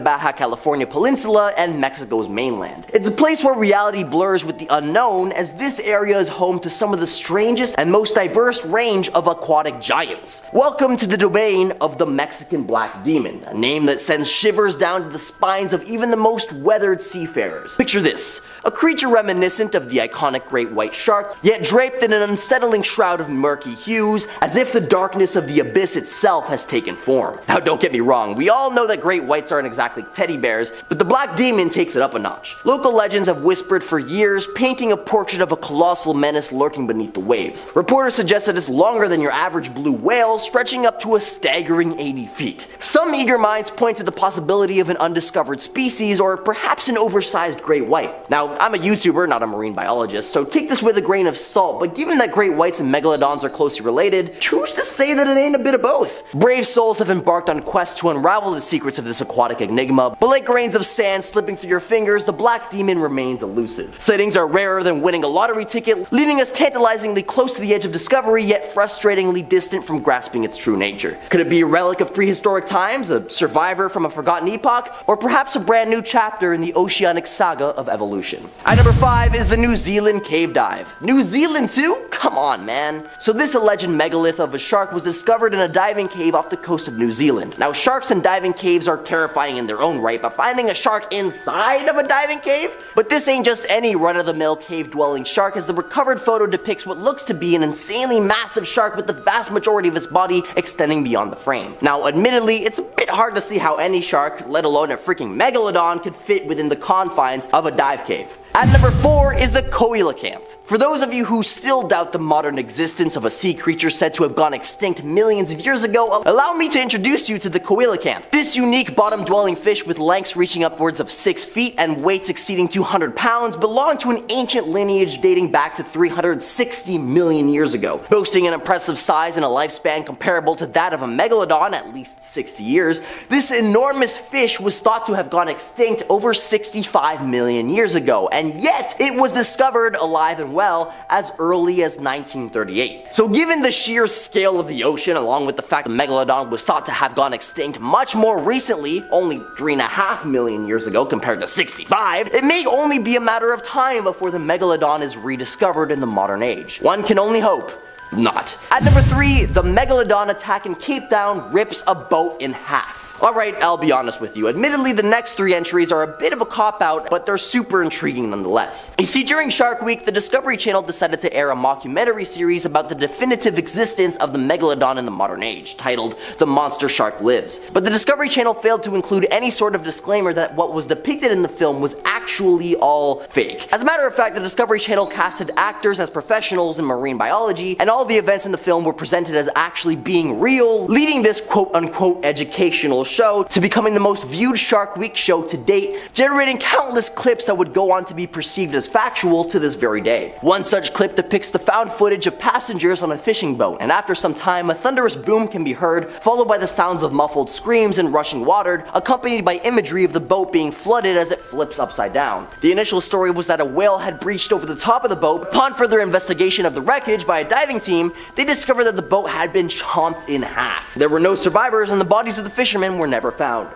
Baja California Peninsula and Mexico's mainland. It's a place where reality blurs with the unknown, as this area is home to some of the strangest and most diverse range of aquatic giants. Welcome to the domain of the Mexican black demon, a name that sends shivers down to the spines of even the most weathered seafarers. Picture this, a creature reminiscent of the iconic great white shark, yet draped in an unsettling shroud of murky hues, as if the darkness of the abyss itself has taken form. Now don't get me wrong, we all know that great whites aren't exactly teddy bears, but the black demon takes it up a notch. Local legends have whispered for years, painting a portrait of a colossal menace lurking beneath the waves. Reporters suggest that it's longer than your average blue whale, stretching up to a staggering 80 feet. Some eager minds point to the possibility of an undiscovered species, or perhaps an oversized great white. Now, I'm a YouTuber, not a marine biologist, so take this with a grain of salt, but given that great whites and megalodons are closely related, choose to say that it ain't a bit of both. Brave souls have embarked on quests to unravel the secrets of this aquatic enigma, but like grains of sand slipping through your fingers, the black demon remains elusive. Sightings are rarer than winning a lottery ticket, leaving us tantalizingly close to the edge of discovery, yet frustratingly distant from grasping its true nature. Could it be a relic of prehistoric times, a survivor from a forgotten epoch, or perhaps a brand new chapter in the oceanic saga of evolution? At number 5 is the New Zealand cave dive. New Zealand too? Come on, man. So this alleged megalith of a shark was discovered in a diving cave off the coast of New Zealand. Now sharks in diving caves are terrifying in their own right, but finding a shark inside of a diving cave? But this ain't just any run-of-the-mill cave-dwelling shark, as the recovered photo depicts what looks to be an insanely massive shark with the vast majority of its body extending beyond the frame. Now admittedly, it's a bit hard to see how any shark, let alone a freaking megalodon, could fit within the confines of a dive cave. At number 4 is the coelacanth. For those of you who still doubt the modern existence of a sea creature said to have gone extinct millions of years ago, allow me to introduce you to the coelacanth. This unique bottom-dwelling fish with lengths reaching upwards of 6 feet and weights exceeding 200 pounds belonged to an ancient lineage dating back to 360 million years ago. Boasting an impressive size and a lifespan comparable to that of a megalodon, at least 60 years, this enormous fish was thought to have gone extinct over 65 million years ago, and yet it was discovered alive and well as early as 1938. So given the sheer scale of the ocean, along with the fact that Megalodon was thought to have gone extinct much more recently, only 3.5 million years ago compared to 65, it may only be a matter of time before the Megalodon is rediscovered in the modern age. One can only hope not. At number 3, the Megalodon attack in Cape Town rips a boat in half. Alright, I'll be honest with you. Admittedly, the next 3 entries are a bit of a cop-out, but they're super intriguing nonetheless. You see, during Shark Week, the Discovery Channel decided to air a mockumentary series about the definitive existence of the Megalodon in the modern age, titled The Monster Shark Lives. But the Discovery Channel failed to include any sort of disclaimer that what was depicted in the film was actually all fake. As a matter of fact, the Discovery Channel casted actors as professionals in marine biology, and all the events in the film were presented as actually being real, leading this quote-unquote educational show to becoming the most viewed Shark Week show to date, generating countless clips that would go on to be perceived as factual to this very day. One such clip depicts the found footage of passengers on a fishing boat, and after some time a thunderous boom can be heard, followed by the sounds of muffled screams and rushing water, accompanied by imagery of the boat being flooded as it flips upside down. The initial story was that a whale had breached over the top of the boat. Upon further investigation of the wreckage by a diving team, they discovered that the boat had been chomped in half. There were no survivors, and the bodies of the fishermen were never found.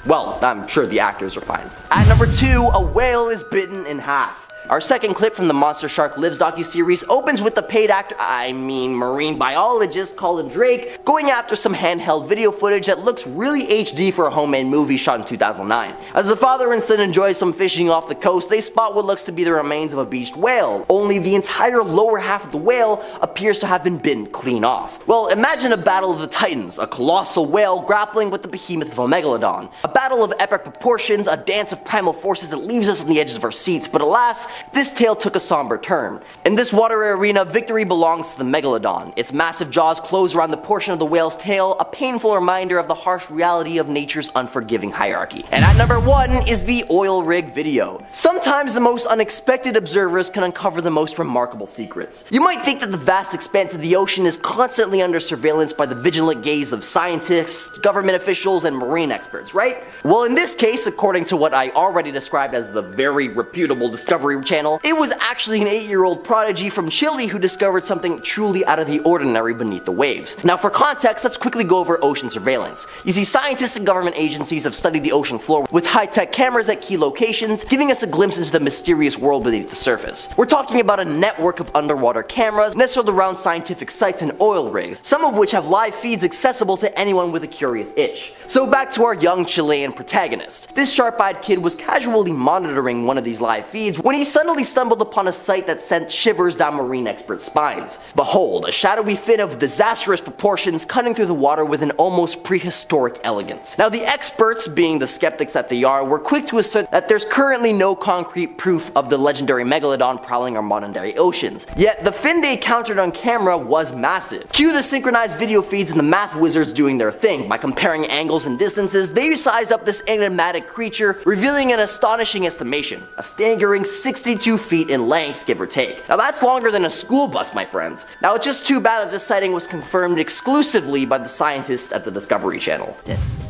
Well, I'm sure the actors are fine. At number 2, a whale is bitten in half. Our second clip from the Monster Shark Lives docuseries opens with the paid actor, marine biologist Colin Drake, going after some handheld video footage that looks really HD for a homemade movie shot in 2009. As the father and son enjoy some fishing off the coast, they spot what looks to be the remains of a beached whale. Only the entire lower half of the whale appears to have been bitten clean off. Well, imagine a battle of the titans, a colossal whale grappling with the behemoth of a megalodon. A battle of epic proportions, a dance of primal forces that leaves us on the edges of our seats, but alas, this tale took a somber turn. In this watery arena, victory belongs to the Megalodon. Its massive jaws close around the portion of the whale's tail, a painful reminder of the harsh reality of nature's unforgiving hierarchy. And at number 1 is the oil rig video. Sometimes the most unexpected observers can uncover the most remarkable secrets. You might think that the vast expanse of the ocean is constantly under surveillance by the vigilant gaze of scientists, government officials, and marine experts, right? Well, in this case, according to what I already described as the very reputable Discovery Channel, it was actually an 8-year-old prodigy from Chile who discovered something truly out of the ordinary beneath the waves. Now for context, let's quickly go over ocean surveillance. You see, scientists and government agencies have studied the ocean floor with high-tech cameras at key locations, giving us a glimpse into the mysterious world beneath the surface. We're talking about a network of underwater cameras nestled around scientific sites and oil rigs, some of which have live feeds accessible to anyone with a curious itch. So back to our young Chilean protagonist. This sharp-eyed kid was casually monitoring one of these live feeds when he suddenly stumbled upon a sight that sent shivers down marine experts' spines. Behold, a shadowy fin of disastrous proportions cutting through the water with an almost prehistoric elegance. Now the experts, being the skeptics that they are, were quick to assert that there's currently no concrete proof of the legendary Megalodon prowling our modern-day oceans. Yet the fin they encountered on camera was massive. Cue the synchronized video feeds and the math wizards doing their thing. By comparing angles and distances, they sized up this enigmatic creature, revealing an astonishing estimation, a staggering 62 feet in length, give or take. Now that's longer than a school bus, my friends. Now it's just too bad that this sighting was confirmed exclusively by the scientists at the Discovery Channel.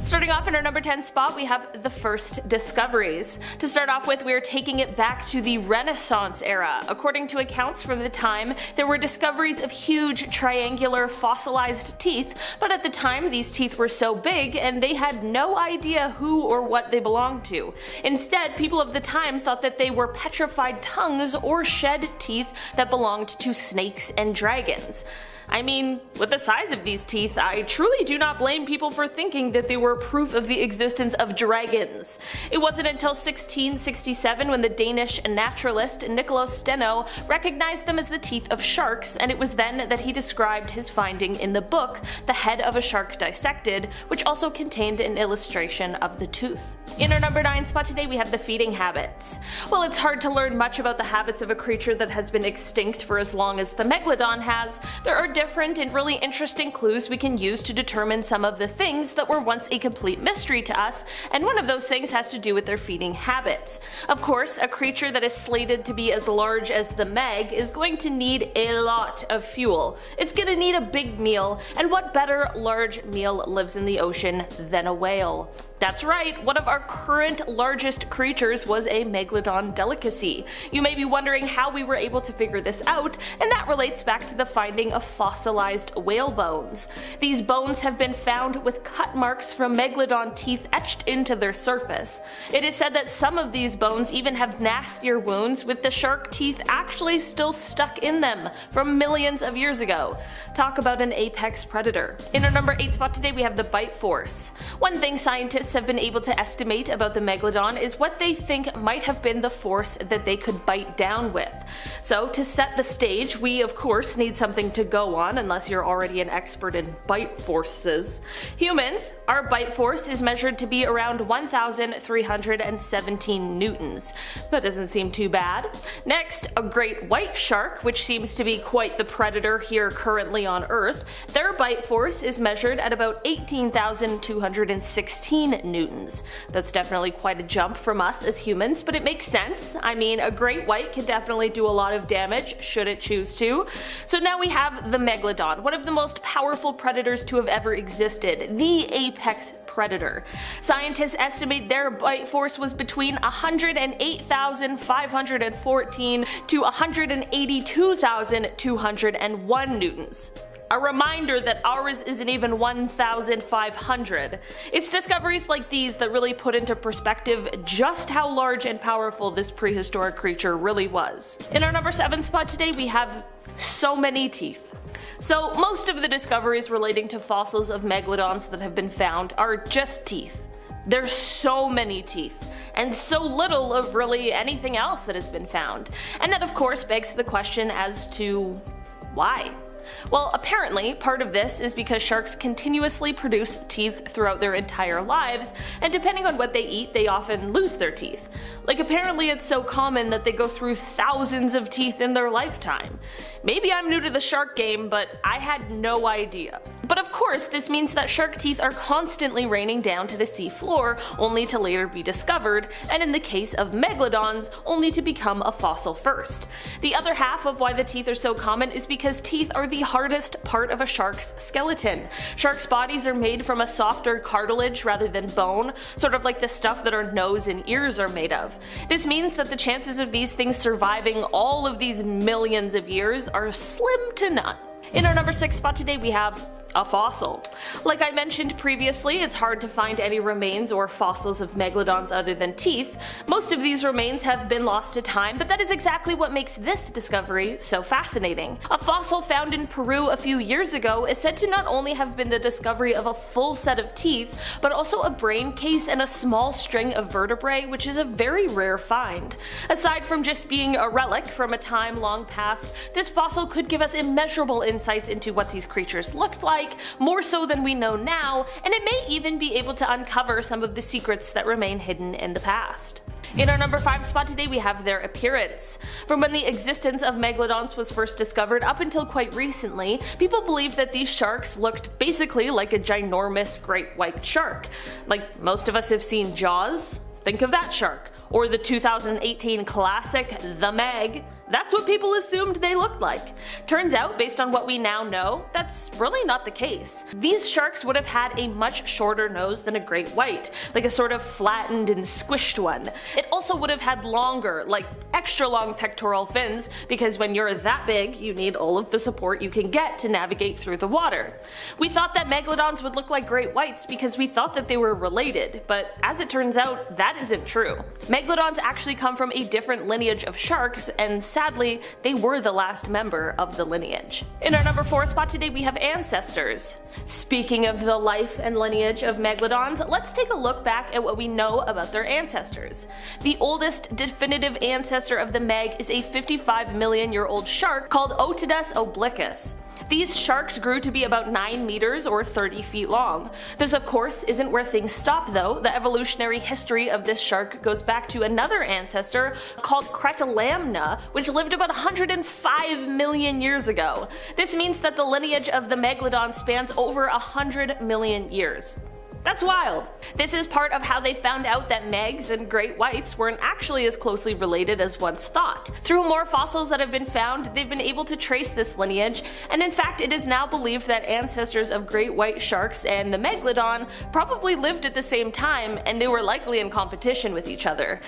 Starting off in our number 10 spot, we have the first discoveries. To start off with, we are taking it back to the Renaissance era. According to accounts from the time, there were discoveries of huge triangular fossilized teeth, but at the time these teeth were so big and they had no idea who or what they belonged to. Instead, people of the time thought that they were petrified tongues or shed teeth that belonged to snakes and dragons. I mean, with the size of these teeth, I truly do not blame people for thinking that they were proof of the existence of dragons. It wasn't until 1667 when the Danish naturalist Nicolaus Steno recognized them as the teeth of sharks, and it was then that he described his finding in the book, The Head of a Shark Dissected, which also contained an illustration of the tooth. In our number 9 spot today, we have the feeding habits. Well, it's hard to learn much about the habits of a creature that has been extinct for as long as the Megalodon has. There are different and really interesting clues we can use to determine some of the things that were once a complete mystery to us, and one of those things has to do with their feeding habits. Of course, a creature that is slated to be as large as the Meg is going to need a lot of fuel. It's gonna need a big meal, and what better large meal lives in the ocean than a whale? That's right, one of our current largest creatures was a Megalodon delicacy. You may be wondering how we were able to figure this out, and that relates back to the finding of fossilized whale bones. These bones have been found with cut marks from Megalodon teeth etched into their surface. It is said that some of these bones even have nastier wounds with the shark teeth actually still stuck in them from millions of years ago. Talk about an apex predator. In our number 8 spot today, we have the bite force. One thing scientists have been able to estimate about the Megalodon is what they think might have been the force that they could bite down with. So to set the stage, we of course need something to go on, unless you're already an expert in bite forces. Humans, our bite force is measured to be around 1,317 newtons. That doesn't seem too bad. Next, a great white shark, which seems to be quite the predator here currently on Earth. Their bite force is measured at about 18,216 newtons. That's definitely quite a jump from us as humans, but it makes sense. I mean, a great white can definitely do a lot of damage should it choose to. So now we have the Megalodon, one of the most powerful predators to have ever existed, the apex predator. Scientists estimate their bite force was between 108,514 to 182,201 newtons. A reminder that ours isn't even 1,500. It's discoveries like these that really put into perspective just how large and powerful this prehistoric creature really was. In our number 7 spot today, we have so many teeth. So most of the discoveries relating to fossils of megalodons that have been found are just teeth. There's so many teeth, and so little of really anything else that has been found. And that of course begs the question as to why? Well, apparently, part of this is because sharks continuously produce teeth throughout their entire lives, and depending on what they eat, they often lose their teeth. Like, apparently it's so common that they go through thousands of teeth in their lifetime. Maybe I'm new to the shark game, but I had no idea. But of course, this means that shark teeth are constantly raining down to the sea floor, only to later be discovered, and in the case of megalodons, only to become a fossil first. The other half of why the teeth are so common is because teeth are the hardest part of a shark's skeleton. Sharks' bodies are made from a softer cartilage rather than bone, sort of like the stuff that our nose and ears are made of. This means that the chances of these things surviving all of these millions of years are slim to none. In our number 6 spot today we have a fossil. Like I mentioned previously, it's hard to find any remains or fossils of megalodons other than teeth. Most of these remains have been lost to time, but that is exactly what makes this discovery so fascinating. A fossil found in Peru a few years ago is said to not only have been the discovery of a full set of teeth, but also a brain case and a small string of vertebrae, which is a very rare find. Aside from just being a relic from a time long past, this fossil could give us immeasurable insights into what these creatures looked like, more so than we know now, and it may even be able to uncover some of the secrets that remain hidden in the past. In our number 5 spot today we have their appearance. From when the existence of megalodons was first discovered up until quite recently, people believed that these sharks looked basically like a ginormous great white shark. Like most of us have seen Jaws, think of that shark. Or the 2018 classic The Meg. That's what people assumed they looked like. Turns out, based on what we now know, that's really not the case. These sharks would have had a much shorter nose than a great white, like a sort of flattened and squished one. It also would have had longer, like extra long pectoral fins, because when you're that big, you need all of the support you can get to navigate through the water. We thought that megalodons would look like great whites because we thought that they were related, but as it turns out, that isn't true. Megalodons actually come from a different lineage of sharks, and sadly, they were the last member of the lineage. In our number 4 spot today we have ancestors. Speaking of the life and lineage of megalodons, let's take a look back at what we know about their ancestors. The oldest definitive ancestor of the Meg is a 55 million year old shark called Otodus obliquus. These sharks grew to be about 9 meters or 30 feet long. This of course isn't where things stop though. The evolutionary history of this shark goes back to another ancestor called Cretalamna, which lived about 105 million years ago. This means that the lineage of the megalodon spans over 100 million years. That's wild. This is part of how they found out that megs and great whites weren't actually as closely related as once thought. Through more fossils that have been found, they've been able to trace this lineage, and in fact it is now believed that ancestors of great white sharks and the megalodon probably lived at the same time, and they were likely in competition with each other.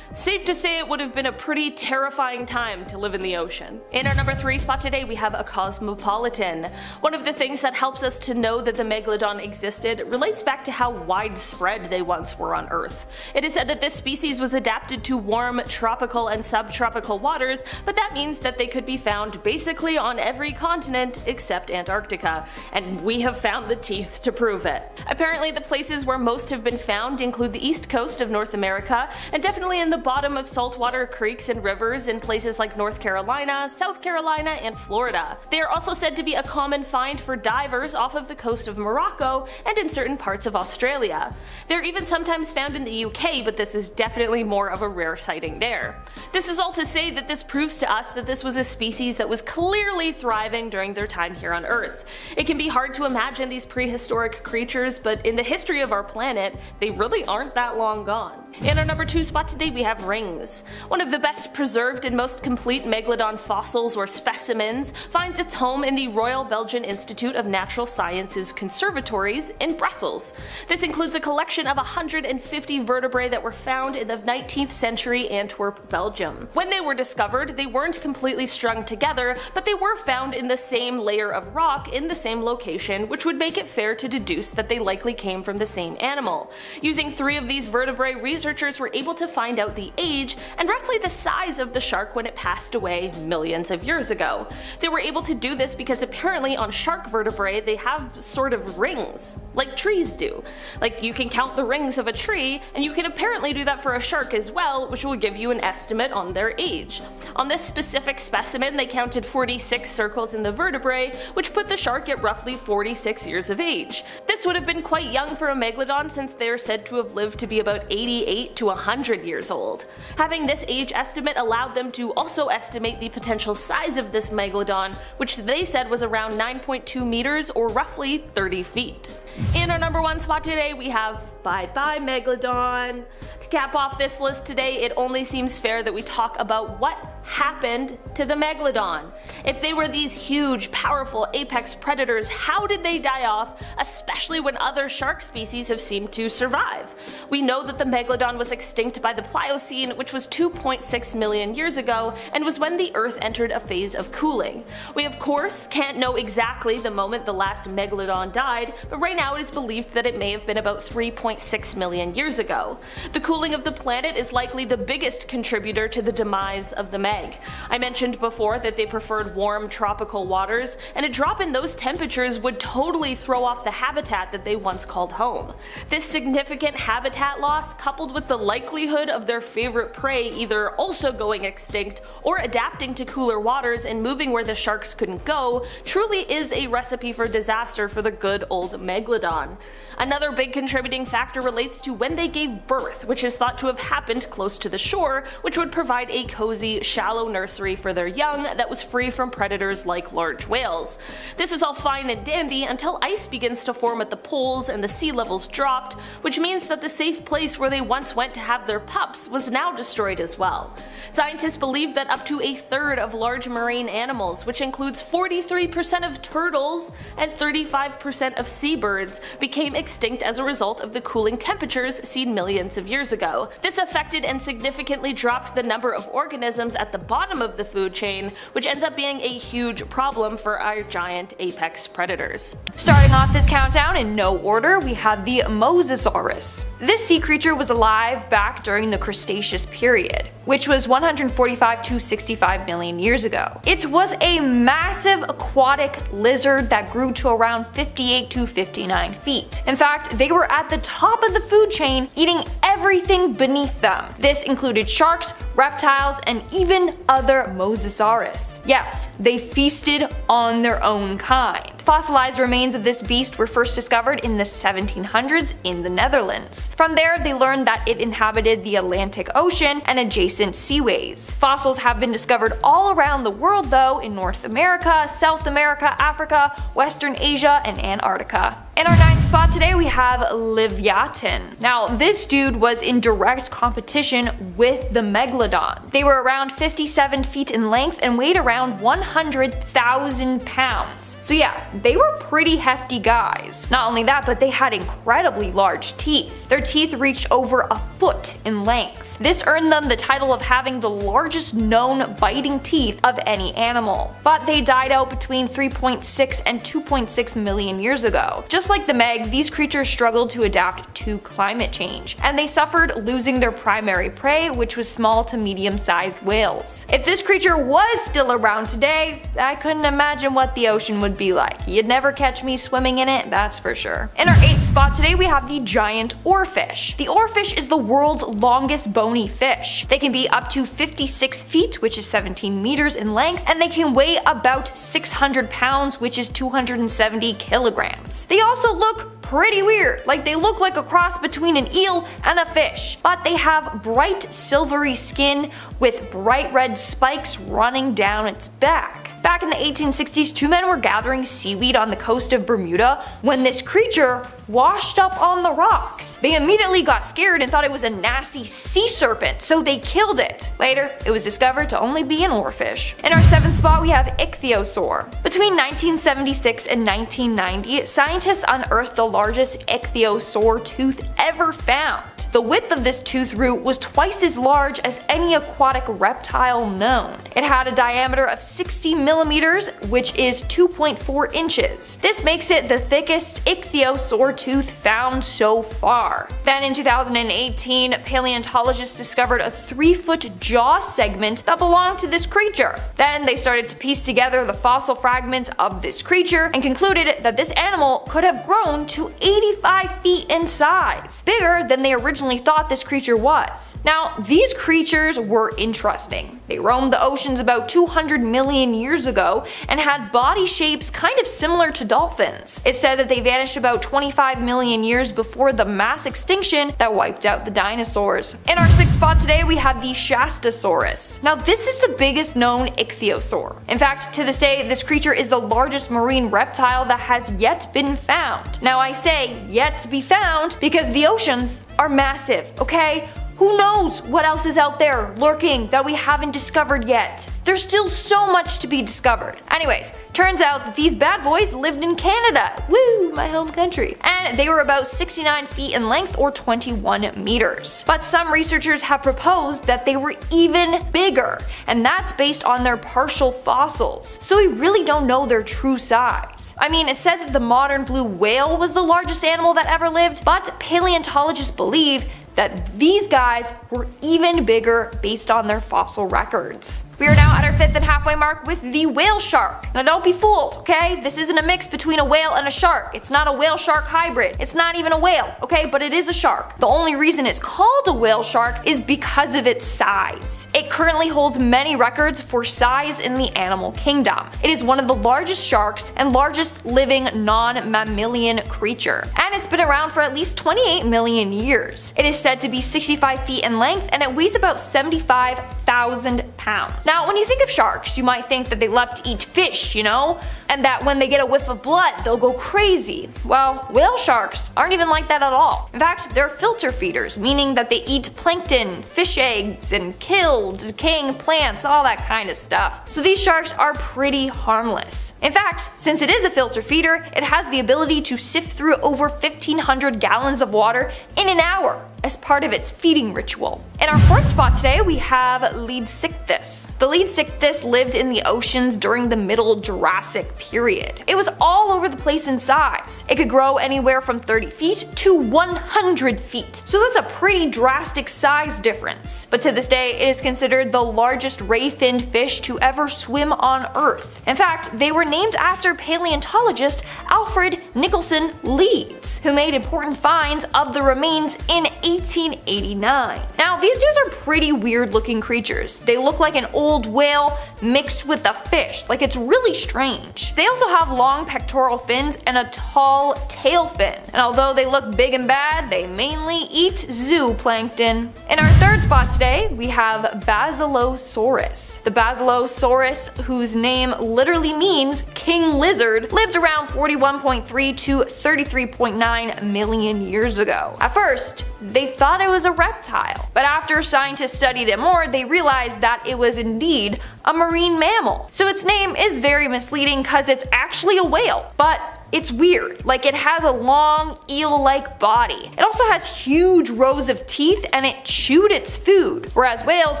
Safe to say it would have been a pretty terrifying time to live in the ocean. In our number 3 spot today we have a cosmopolitan. One of the things that helps us to know that the megalodon existed relates back to how widespread they once were on Earth. It is said that this species was adapted to warm tropical and subtropical waters, but that means that they could be found basically on every continent except Antarctica, and we have found the teeth to prove it. Apparently the places where most have been found include the east coast of North America, and definitely in the bottom of saltwater creeks and rivers in places like North Carolina, South Carolina, and Florida. They are also said to be a common find for divers off of the coast of Morocco and in certain parts of Australia. They're even sometimes found in the UK, but this is definitely more of a rare sighting there. This is all to say that this proves to us that this was a species that was clearly thriving during their time here on Earth. It can be hard to imagine these prehistoric creatures, but in the history of our planet, they really aren't that long gone. In our number 2 spot today we have rings. One of the best preserved and most complete megalodon fossils or specimens finds its home in the Royal Belgian Institute of Natural Sciences Conservatories in Brussels. This includes a collection of 150 vertebrae that were found in the 19th century Antwerp, Belgium. When they were discovered, they weren't completely strung together, but they were found in the same layer of rock in the same location, which would make it fair to deduce that they likely came from the same animal. Using 3 of these vertebrae, researchers were able to find out the age and roughly the size of the shark when it passed away millions of years ago. They were able to do this because apparently on shark vertebrae they have sort of rings, like trees do. Like you can count the rings of a tree, and you can apparently do that for a shark as well, which will give you an estimate on their age. On this specific specimen they counted 46 circles in the vertebrae, which put the shark at roughly 46 years of age. This would have been quite young for a megalodon since they are said to have lived to be about 88 to 100 years old. Having this age estimate allowed them to also estimate the potential size of this megalodon, which they said was around 9.2 meters or roughly 30 feet. In our number 1 spot today we have Bye Bye Megalodon. To cap off this list today, it only seems fair that we talk about what happened to the Megalodon. If they were these huge, powerful apex predators, how did they die off, especially when other shark species have seemed to survive? We know that the Megalodon was extinct by the Pliocene, which was 2.6 million years ago, and was when the Earth entered a phase of cooling. We of course can't know exactly the moment the last Megalodon died, but right now it is believed that it may have been about 3.6 million years ago. The cooling of the planet is likely the biggest contributor to the demise of the Meg. I mentioned before that they preferred warm tropical waters, and a drop in those temperatures would totally throw off the habitat that they once called home. This significant habitat loss, coupled with the likelihood of their favorite prey either also going extinct or adapting to cooler waters and moving where the sharks couldn't go, truly is a recipe for disaster for the good old Megalodon. Another big contributing factor relates to when they gave birth, which is thought to have happened close to the shore, which would provide a cozy, shallow nursery for their young that was free from predators like large whales. This is all fine and dandy until ice begins to form at the poles and the sea levels dropped, which means that the safe place where they once went to have their pups was now destroyed as well. Scientists believe that up to a third of large marine animals, which includes 43% of turtles and 35% of seabirds, became extinct as a result of the cooling temperatures seen millions of years ago. This affected and significantly dropped the number of organisms at the bottom of the food chain, which ends up being a huge problem for our giant apex predators. Starting off this countdown in no order, we have the Mosasaurus. This sea creature was alive back during the Cretaceous period, which was 145 to 65 million years ago. It was a massive aquatic lizard that grew to around 58 to 59 feet. In fact, they were at the top of the food chain, eating everything beneath them. This included sharks, reptiles, and even other Mosasaurus. Yes, they feasted on their own kind. Fossilized remains of this beast were first discovered in the 1700s in the Netherlands. From there, they learned that it inhabited the Atlantic Ocean and adjacent seaways. Fossils have been discovered all around the world though, in North America, South America, Africa, Western Asia, and Antarctica. In our 9th spot today we have Leviathan. Now this dude was in direct competition with the Megalodon. They were around 57 feet in length and weighed around 100,000 pounds. So yeah, they were pretty hefty guys. Not only that, but they had incredibly large teeth. Their teeth reached over a foot in length. This earned them the title of having the largest known biting teeth of any animal. But they died out between 3.6 and 2.6 million years ago. Just like the Meg, these creatures struggled to adapt to climate change, and they suffered losing their primary prey, which was small to medium-sized whales. If this creature was still around today, I couldn't imagine what the ocean would be like. You'd never catch me swimming in it, that's for sure. In our 8th spot today we have the giant oarfish. The oarfish is the world's longest bony fish. They can be up to 56 feet, which is 17 meters in length, and they can weigh about 600 pounds, which is 270 kilograms. They also look pretty weird, like they look like a cross between an eel and a fish, but they have bright silvery skin with bright red spikes running down its back. Back in the 1860s, two men were gathering seaweed on the coast of Bermuda when this creature washed up on the rocks. They immediately got scared and thought it was a nasty sea serpent, so they killed it. Later, it was discovered to only be an oarfish. In our 7th spot, we have ichthyosaur. Between 1976 and 1990, scientists unearthed the largest ichthyosaur tooth ever found. The width of this tooth root was twice as large as any aquatic reptile known. It had a diameter of 60 millimeters, which is 2.4 inches. This makes it the thickest ichthyosaur tooth found so far. Then in 2018, paleontologists discovered a 3-foot jaw segment that belonged to this creature. Then they started to piece together the fossil fragments of this creature and concluded that this animal could have grown to 85 feet in size, bigger than they originally thought this creature was. Now, these creatures were interesting. They roamed the oceans about 200 million years ago and had body shapes kind of similar to dolphins. It's said that they vanished about 25 million years before the mass extinction that wiped out the dinosaurs. In our 6th spot today, we have the Shastasaurus. Now, this is the biggest known ichthyosaur. In fact, to this day, this creature is the largest marine reptile that has yet been found. Now, I say yet to be found because the oceans are massive, okay? Who knows what else is out there lurking that we haven't discovered yet? There's still so much to be discovered. Anyways, turns out that these bad boys lived in Canada. Woo, my home country. And they were about 69 feet in length or 21 meters. But some researchers have proposed that they were even bigger, and that's based on their partial fossils. So we really don't know their true size. I mean, it's said that the modern blue whale was the largest animal that ever lived, but paleontologists believe that these guys were even bigger based on their fossil records. We are now at our 5th and halfway mark with the whale shark. Now don't be fooled, okay? This isn't a mix between a whale and a shark. It's not a whale-shark hybrid. It's not even a whale, okay? But it is a shark. The only reason it's called a whale shark is because of its size. It currently holds many records for size in the animal kingdom. It is one of the largest sharks and largest living non-mammalian creature. And it's been around for at least 28 million years. It is said to be 65 feet in length and it weighs about 75,000 pounds. Now, when you think of sharks, you might think that they love to eat fish, you know? And that when they get a whiff of blood, they'll go crazy. Well, whale sharks aren't even like that at all. In fact, they're filter feeders, meaning that they eat plankton, fish eggs, and kill decaying plants, all that kind of stuff. So these sharks are pretty harmless. In fact, since it is a filter feeder, it has the ability to sift through over 1,500 gallons of water in an hour as part of its feeding ritual. In our 4th spot today, we have Leadsichthys. The Leadsichthys lived in the oceans during the Middle Jurassic period. It was all over the place in size. It could grow anywhere from 30 feet to 100 feet. So that's a pretty drastic size difference. But to this day, it is considered the largest ray-finned fish to ever swim on Earth. In fact, they were named after paleontologist Alfred Nicholson Leeds, who made important finds of the remains in 1889. Now, these dudes are pretty weird looking creatures. They look like an old whale mixed with a fish, like it's really strange. They also have long pectoral fins and a tall tail fin, and although they look big and bad, they mainly eat zooplankton. In our 3rd spot today, we have Basilosaurus. The Basilosaurus, whose name literally means king lizard, lived around 41.3 to 33.9 million years ago. At first, they thought it was a reptile, but after scientists studied it more, they realized that it was indeed a marine mammal. So its name is very misleading because it's actually a whale, but it's weird, like it has a long eel-like body. It also has huge rows of teeth and it chewed its food, whereas whales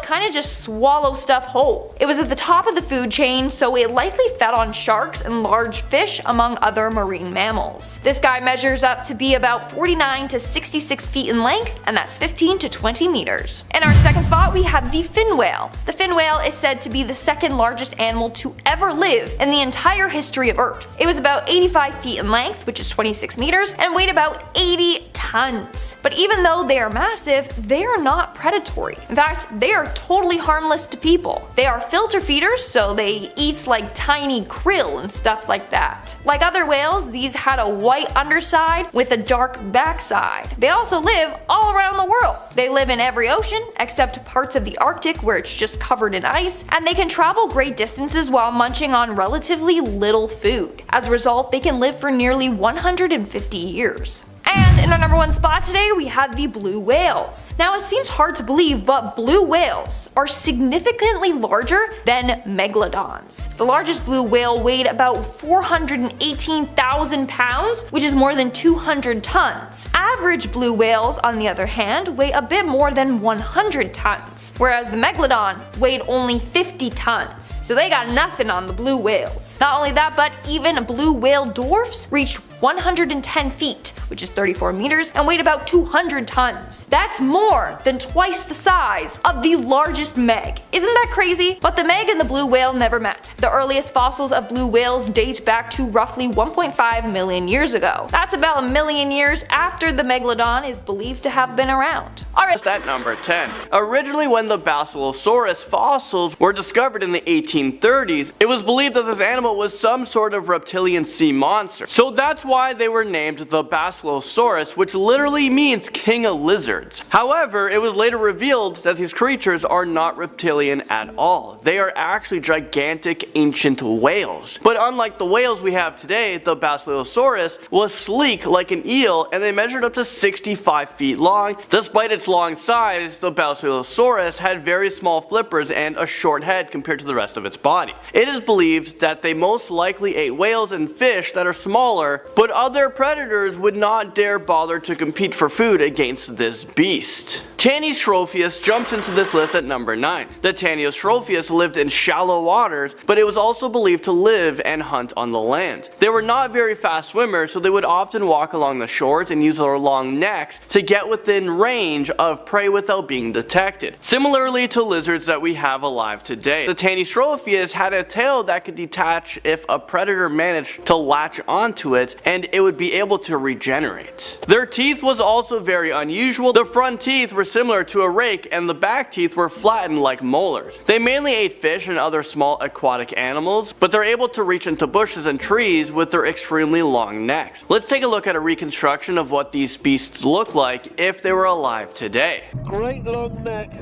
kind of just swallow stuff whole. It was at the top of the food chain, so it likely fed on sharks and large fish among other marine mammals. This guy measures up to be about 49 to 66 feet in length, and that's 15 to 20 meters. In our 2nd spot, we have the fin whale. The fin whale is said to be the 2nd largest animal to ever live in the entire history of Earth. It was about 85 feet in length, which is 26 meters, and weighed about 80 tons. But even though they are massive, they are not predatory. In fact, they are totally harmless to people. They are filter feeders, so they eat like tiny krill and stuff like that. Like other whales, these had a white underside with a dark backside. They also live all around the world. They live in every ocean except parts of the Arctic where it's just covered in ice, and they can travel great distances while munching on relatively little food. As a result, they can live for nearly 150 years. And in our number 1 spot today, we have the blue whales. Now it seems hard to believe, but blue whales are significantly larger than megalodons. The largest blue whale weighed about 418,000 pounds, which is more than 200 tons. Average blue whales, on the other hand, weigh a bit more than 100 tons, whereas the megalodon weighed only 50 tons. So they got nothing on the blue whales. Not only that, but even blue whale dwarfs reached 110 feet, which is 34 meters, and weighed about 200 tons. That's more than twice the size of the largest meg. Isn't that crazy? But the meg and the blue whale never met. The earliest fossils of blue whales date back to roughly 1.5 million years ago. That's about a million years after the megalodon is believed to have been around. Alright. At number 10. Originally, when the Basilosaurus fossils were discovered in the 1830s, it was believed that this animal was some sort of reptilian sea monster. So that's why they were named the Basilosaurus, which literally means king of lizards. However, it was later revealed that these creatures are not reptilian at all. They are actually gigantic ancient whales. But unlike the whales we have today, the Basilosaurus was sleek like an eel, and they measured up to 65 feet long. Despite its long size, the Basilosaurus had very small flippers and a short head compared to the rest of its body. It is believed that they most likely ate whales and fish that are smaller, but other predators would not dare bother to compete for food against this beast. Tanystropheus jumps into this list at number 9. The Tanystropheus lived in shallow waters, but it was also believed to live and hunt on the land. They were not very fast swimmers, so they would often walk along the shores and use their long necks to get within range of prey without being detected. Similarly to lizards that we have alive today, the Tanystropheus had a tail that could detach if a predator managed to latch onto it, and it would be able to regenerate. Their teeth was also very unusual. The front teeth were similar to a rake, and the back teeth were flattened like molars. They mainly ate fish and other small aquatic animals, but they're able to reach into bushes and trees with their extremely long necks. Let's take a look at a reconstruction of what these beasts look like if they were alive today. Great long neck,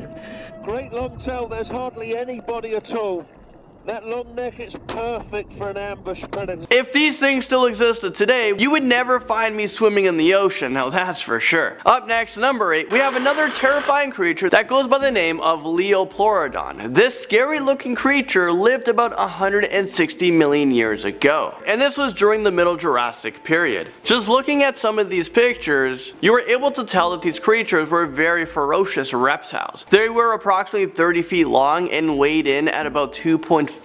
great long tail, there's hardly anybody at all. That long neck is perfect for an ambush predator. If these things still existed today, you would never find me swimming in the ocean, now that's for sure. Up next, number 8, we have another terrifying creature that goes by the name of Liopleurodon. This scary looking creature lived about 160 million years ago, and this was during the Middle Jurassic period. Just looking at some of these pictures, you were able to tell that these creatures were very ferocious reptiles. They were approximately 30 feet long and weighed in at about 2.5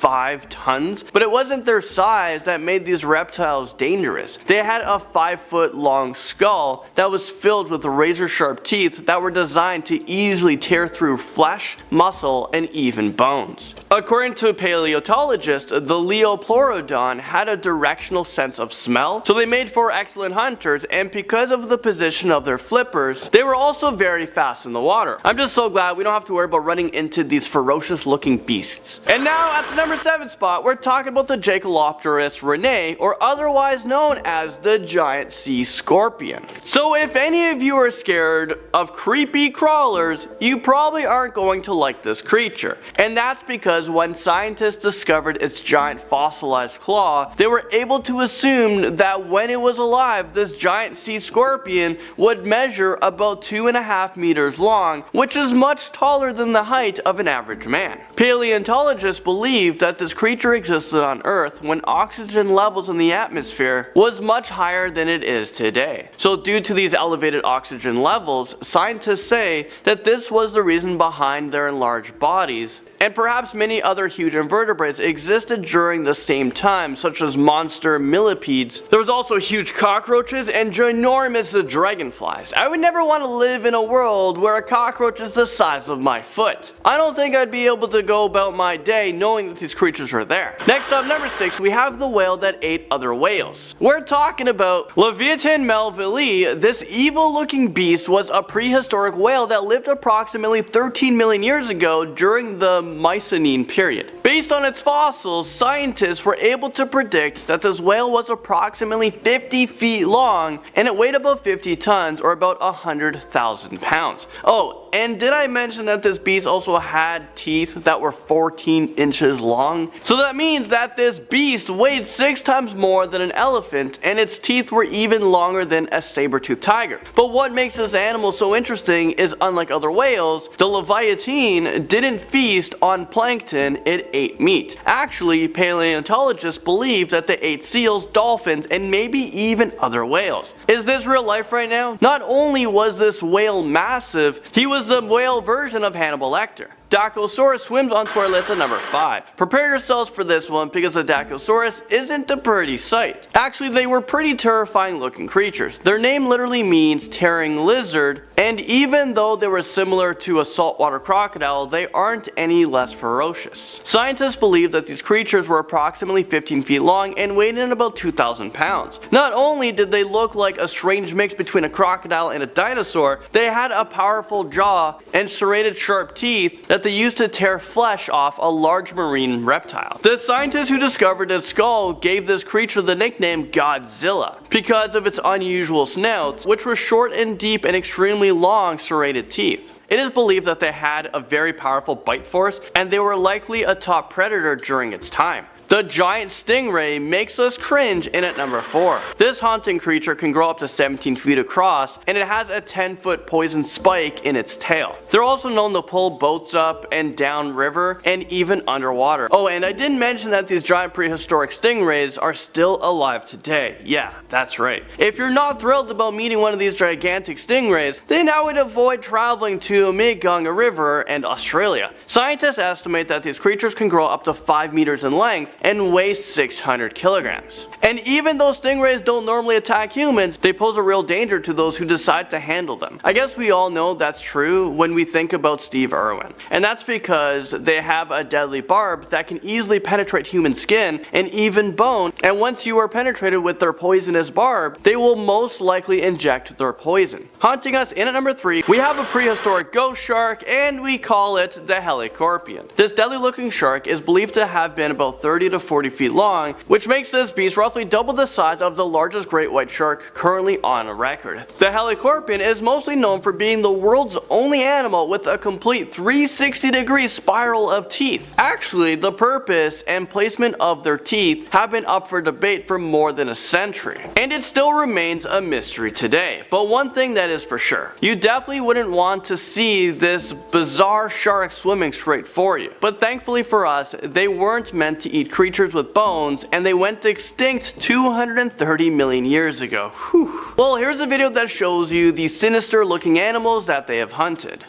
tons, but it wasn't their size that made these reptiles dangerous. They had a 5-foot long skull that was filled with razor sharp teeth that were designed to easily tear through flesh, muscle, and even bones. According to paleontologists, the Liopleurodon had a directional sense of smell, so they made for excellent hunters, and because of the position of their flippers, they were also very fast in the water. I'm just so glad we don't have to worry about running into these ferocious looking beasts. And now at the number 7 spot, we're talking about the Jacalopterus rene, or otherwise known as the giant sea scorpion. So if any of you are scared of creepy crawlers, you probably aren't going to like this creature. And that's because when scientists discovered its giant fossilized claw, they were able to assume that when it was alive, this giant sea scorpion would measure about 2.5 meters long, which is much taller than the height of an average man. Paleontologists believe that this creature existed on Earth when oxygen levels in the atmosphere was much higher than it is today. So due to these elevated oxygen levels, scientists say that this was the reason behind their enlarged bodies. And perhaps many other huge invertebrates existed during the same time, such as monster millipedes. There was also huge cockroaches and ginormous dragonflies. I would never want to live in a world where a cockroach is the size of my foot. I don't think I'd be able to go about my day knowing that these creatures are there. Next up, number 6, we have the whale that ate other whales. We're talking about Leviathan melvillei. This evil looking beast was a prehistoric whale that lived approximately 13 million years ago during the Miocene period. Based on its fossils, scientists were able to predict that this whale was approximately 50 feet long and it weighed about 50 tons or about 100,000 pounds. Oh, and did I mention that this beast also had teeth that were 14 inches long? So that means that this beast weighed 6 times more than an elephant and its teeth were even longer than a saber-toothed tiger. But what makes this animal so interesting is, unlike other whales, the Leviathan didn't feast on plankton, it ate meat. Actually, paleontologists believe that they ate seals, dolphins, and maybe even other whales. Is this real life right now? Not only was this whale massive, he was the whale version of Hannibal Lecter. Dacosaurus swims onto our list at number 5. Prepare yourselves for this one because the Dacosaurus isn't a pretty sight. Actually, they were pretty terrifying looking creatures. Their name literally means tearing lizard, and even though they were similar to a saltwater crocodile, they aren't any less ferocious. Scientists believe that these creatures were approximately 15 feet long and weighed in about 2,000 pounds. Not only did they look like a strange mix between a crocodile and a dinosaur, they had a powerful jaw and serrated sharp teeth that they used to tear flesh off a large marine reptile. The scientists who discovered its skull gave this creature the nickname Godzilla because of its unusual snout, which was short and deep and extremely long serrated teeth. It is believed that they had a very powerful bite force and they were likely a top predator during its time. The giant stingray makes us cringe in at number 4. This haunting creature can grow up to 17 feet across and it has a 10-foot poison spike in its tail. They're also known to pull boats up and down river and even underwater. Oh, and I didn't mention that these giant prehistoric stingrays are still alive today. Yeah, that's right. If you're not thrilled about meeting one of these gigantic stingrays, then I would avoid traveling to Mekong River and Australia. Scientists estimate that these creatures can grow up to 5 meters in length and weigh 600 kilograms. And even though stingrays don't normally attack humans, they pose a real danger to those who decide to handle them. I guess we all know that's true when we think about Steve Irwin. And that's because they have a deadly barb that can easily penetrate human skin and even bone, and once you are penetrated with their poisonous barb, they will most likely inject their poison. Haunting us in at number 3, we have a prehistoric ghost shark and we call it the helicorpion. This deadly looking shark is believed to have been about 30 to 40 feet long, which makes this beast roughly double the size of the largest great white shark currently on record. The helicorpion is mostly known for being the world's only animal with a complete 360-degree spiral of teeth. Actually, the purpose and placement of their teeth have been up for debate for more than a century, and it still remains a mystery today. But one thing that is for sure, you definitely wouldn't want to see this bizarre shark swimming straight for you. But thankfully for us, they weren't meant to eat creatures with bones, and they went extinct 230 million years ago. Whew. Well, here's a video that shows you the sinister looking animals that they have hunted.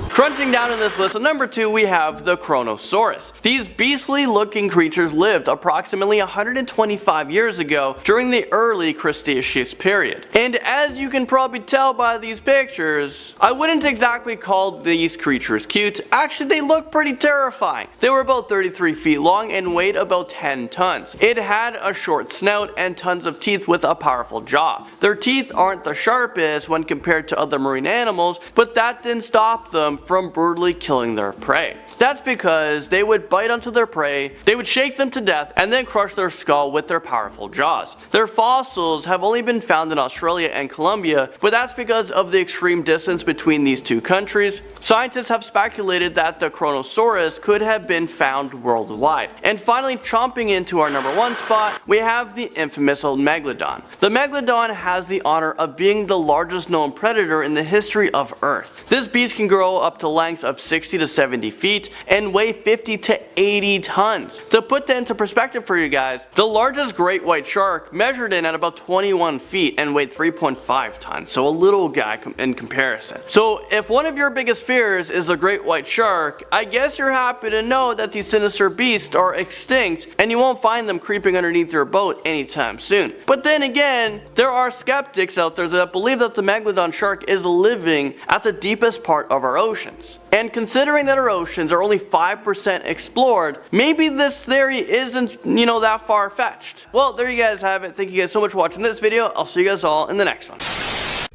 Crunching down in this list, at number 2 we have the Kronosaurus. These beastly looking creatures lived approximately 125 years ago during the early Cretaceous period. And as you can probably tell by these pictures, I wouldn't exactly call these creatures cute. Actually, they look pretty terrifying. They were about 33 feet long and weighed about 10 tons. It had a short snout and tons of teeth with a powerful jaw. Their teeth aren't the sharpest when compared to other marine animals, but that didn't stop them from brutally killing their prey. That's because they would bite onto their prey, they would shake them to death, and then crush their skull with their powerful jaws. Their fossils have only been found in Australia and Colombia, but that's because of the extreme distance between these two countries. Scientists have speculated that the Kronosaurus could have been found worldwide. And finally, chomping into our number 1 spot, we have the infamous Megalodon. The Megalodon has the honor of being the largest known predator in the history of Earth. This beast can grow up to lengths of 60 to 70 feet and weigh 50 to 80 tons. To put that into perspective for you guys, the largest great white shark measured in at about 21 feet and weighed 3.5 tons, so a little guy in comparison. So if one of your biggest fears is a great white shark, I guess you're happy to know that these sinister beasts are extinct and you won't find them creeping underneath your boat anytime soon. But then again, there are skeptics out there that believe that the Megalodon shark is living at the deepest part of our oceans. And considering that our oceans are only 5% explored, maybe this theory isn't, that far-fetched. Well, there you guys have it. Thank you guys so much for watching this video. I'll see you guys all in the next one.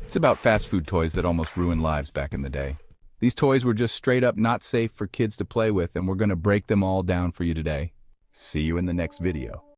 It's about fast food toys that almost ruined lives back in the day. These toys were just straight up not safe for kids to play with, and we're going to break them all down for you today. See you in the next video.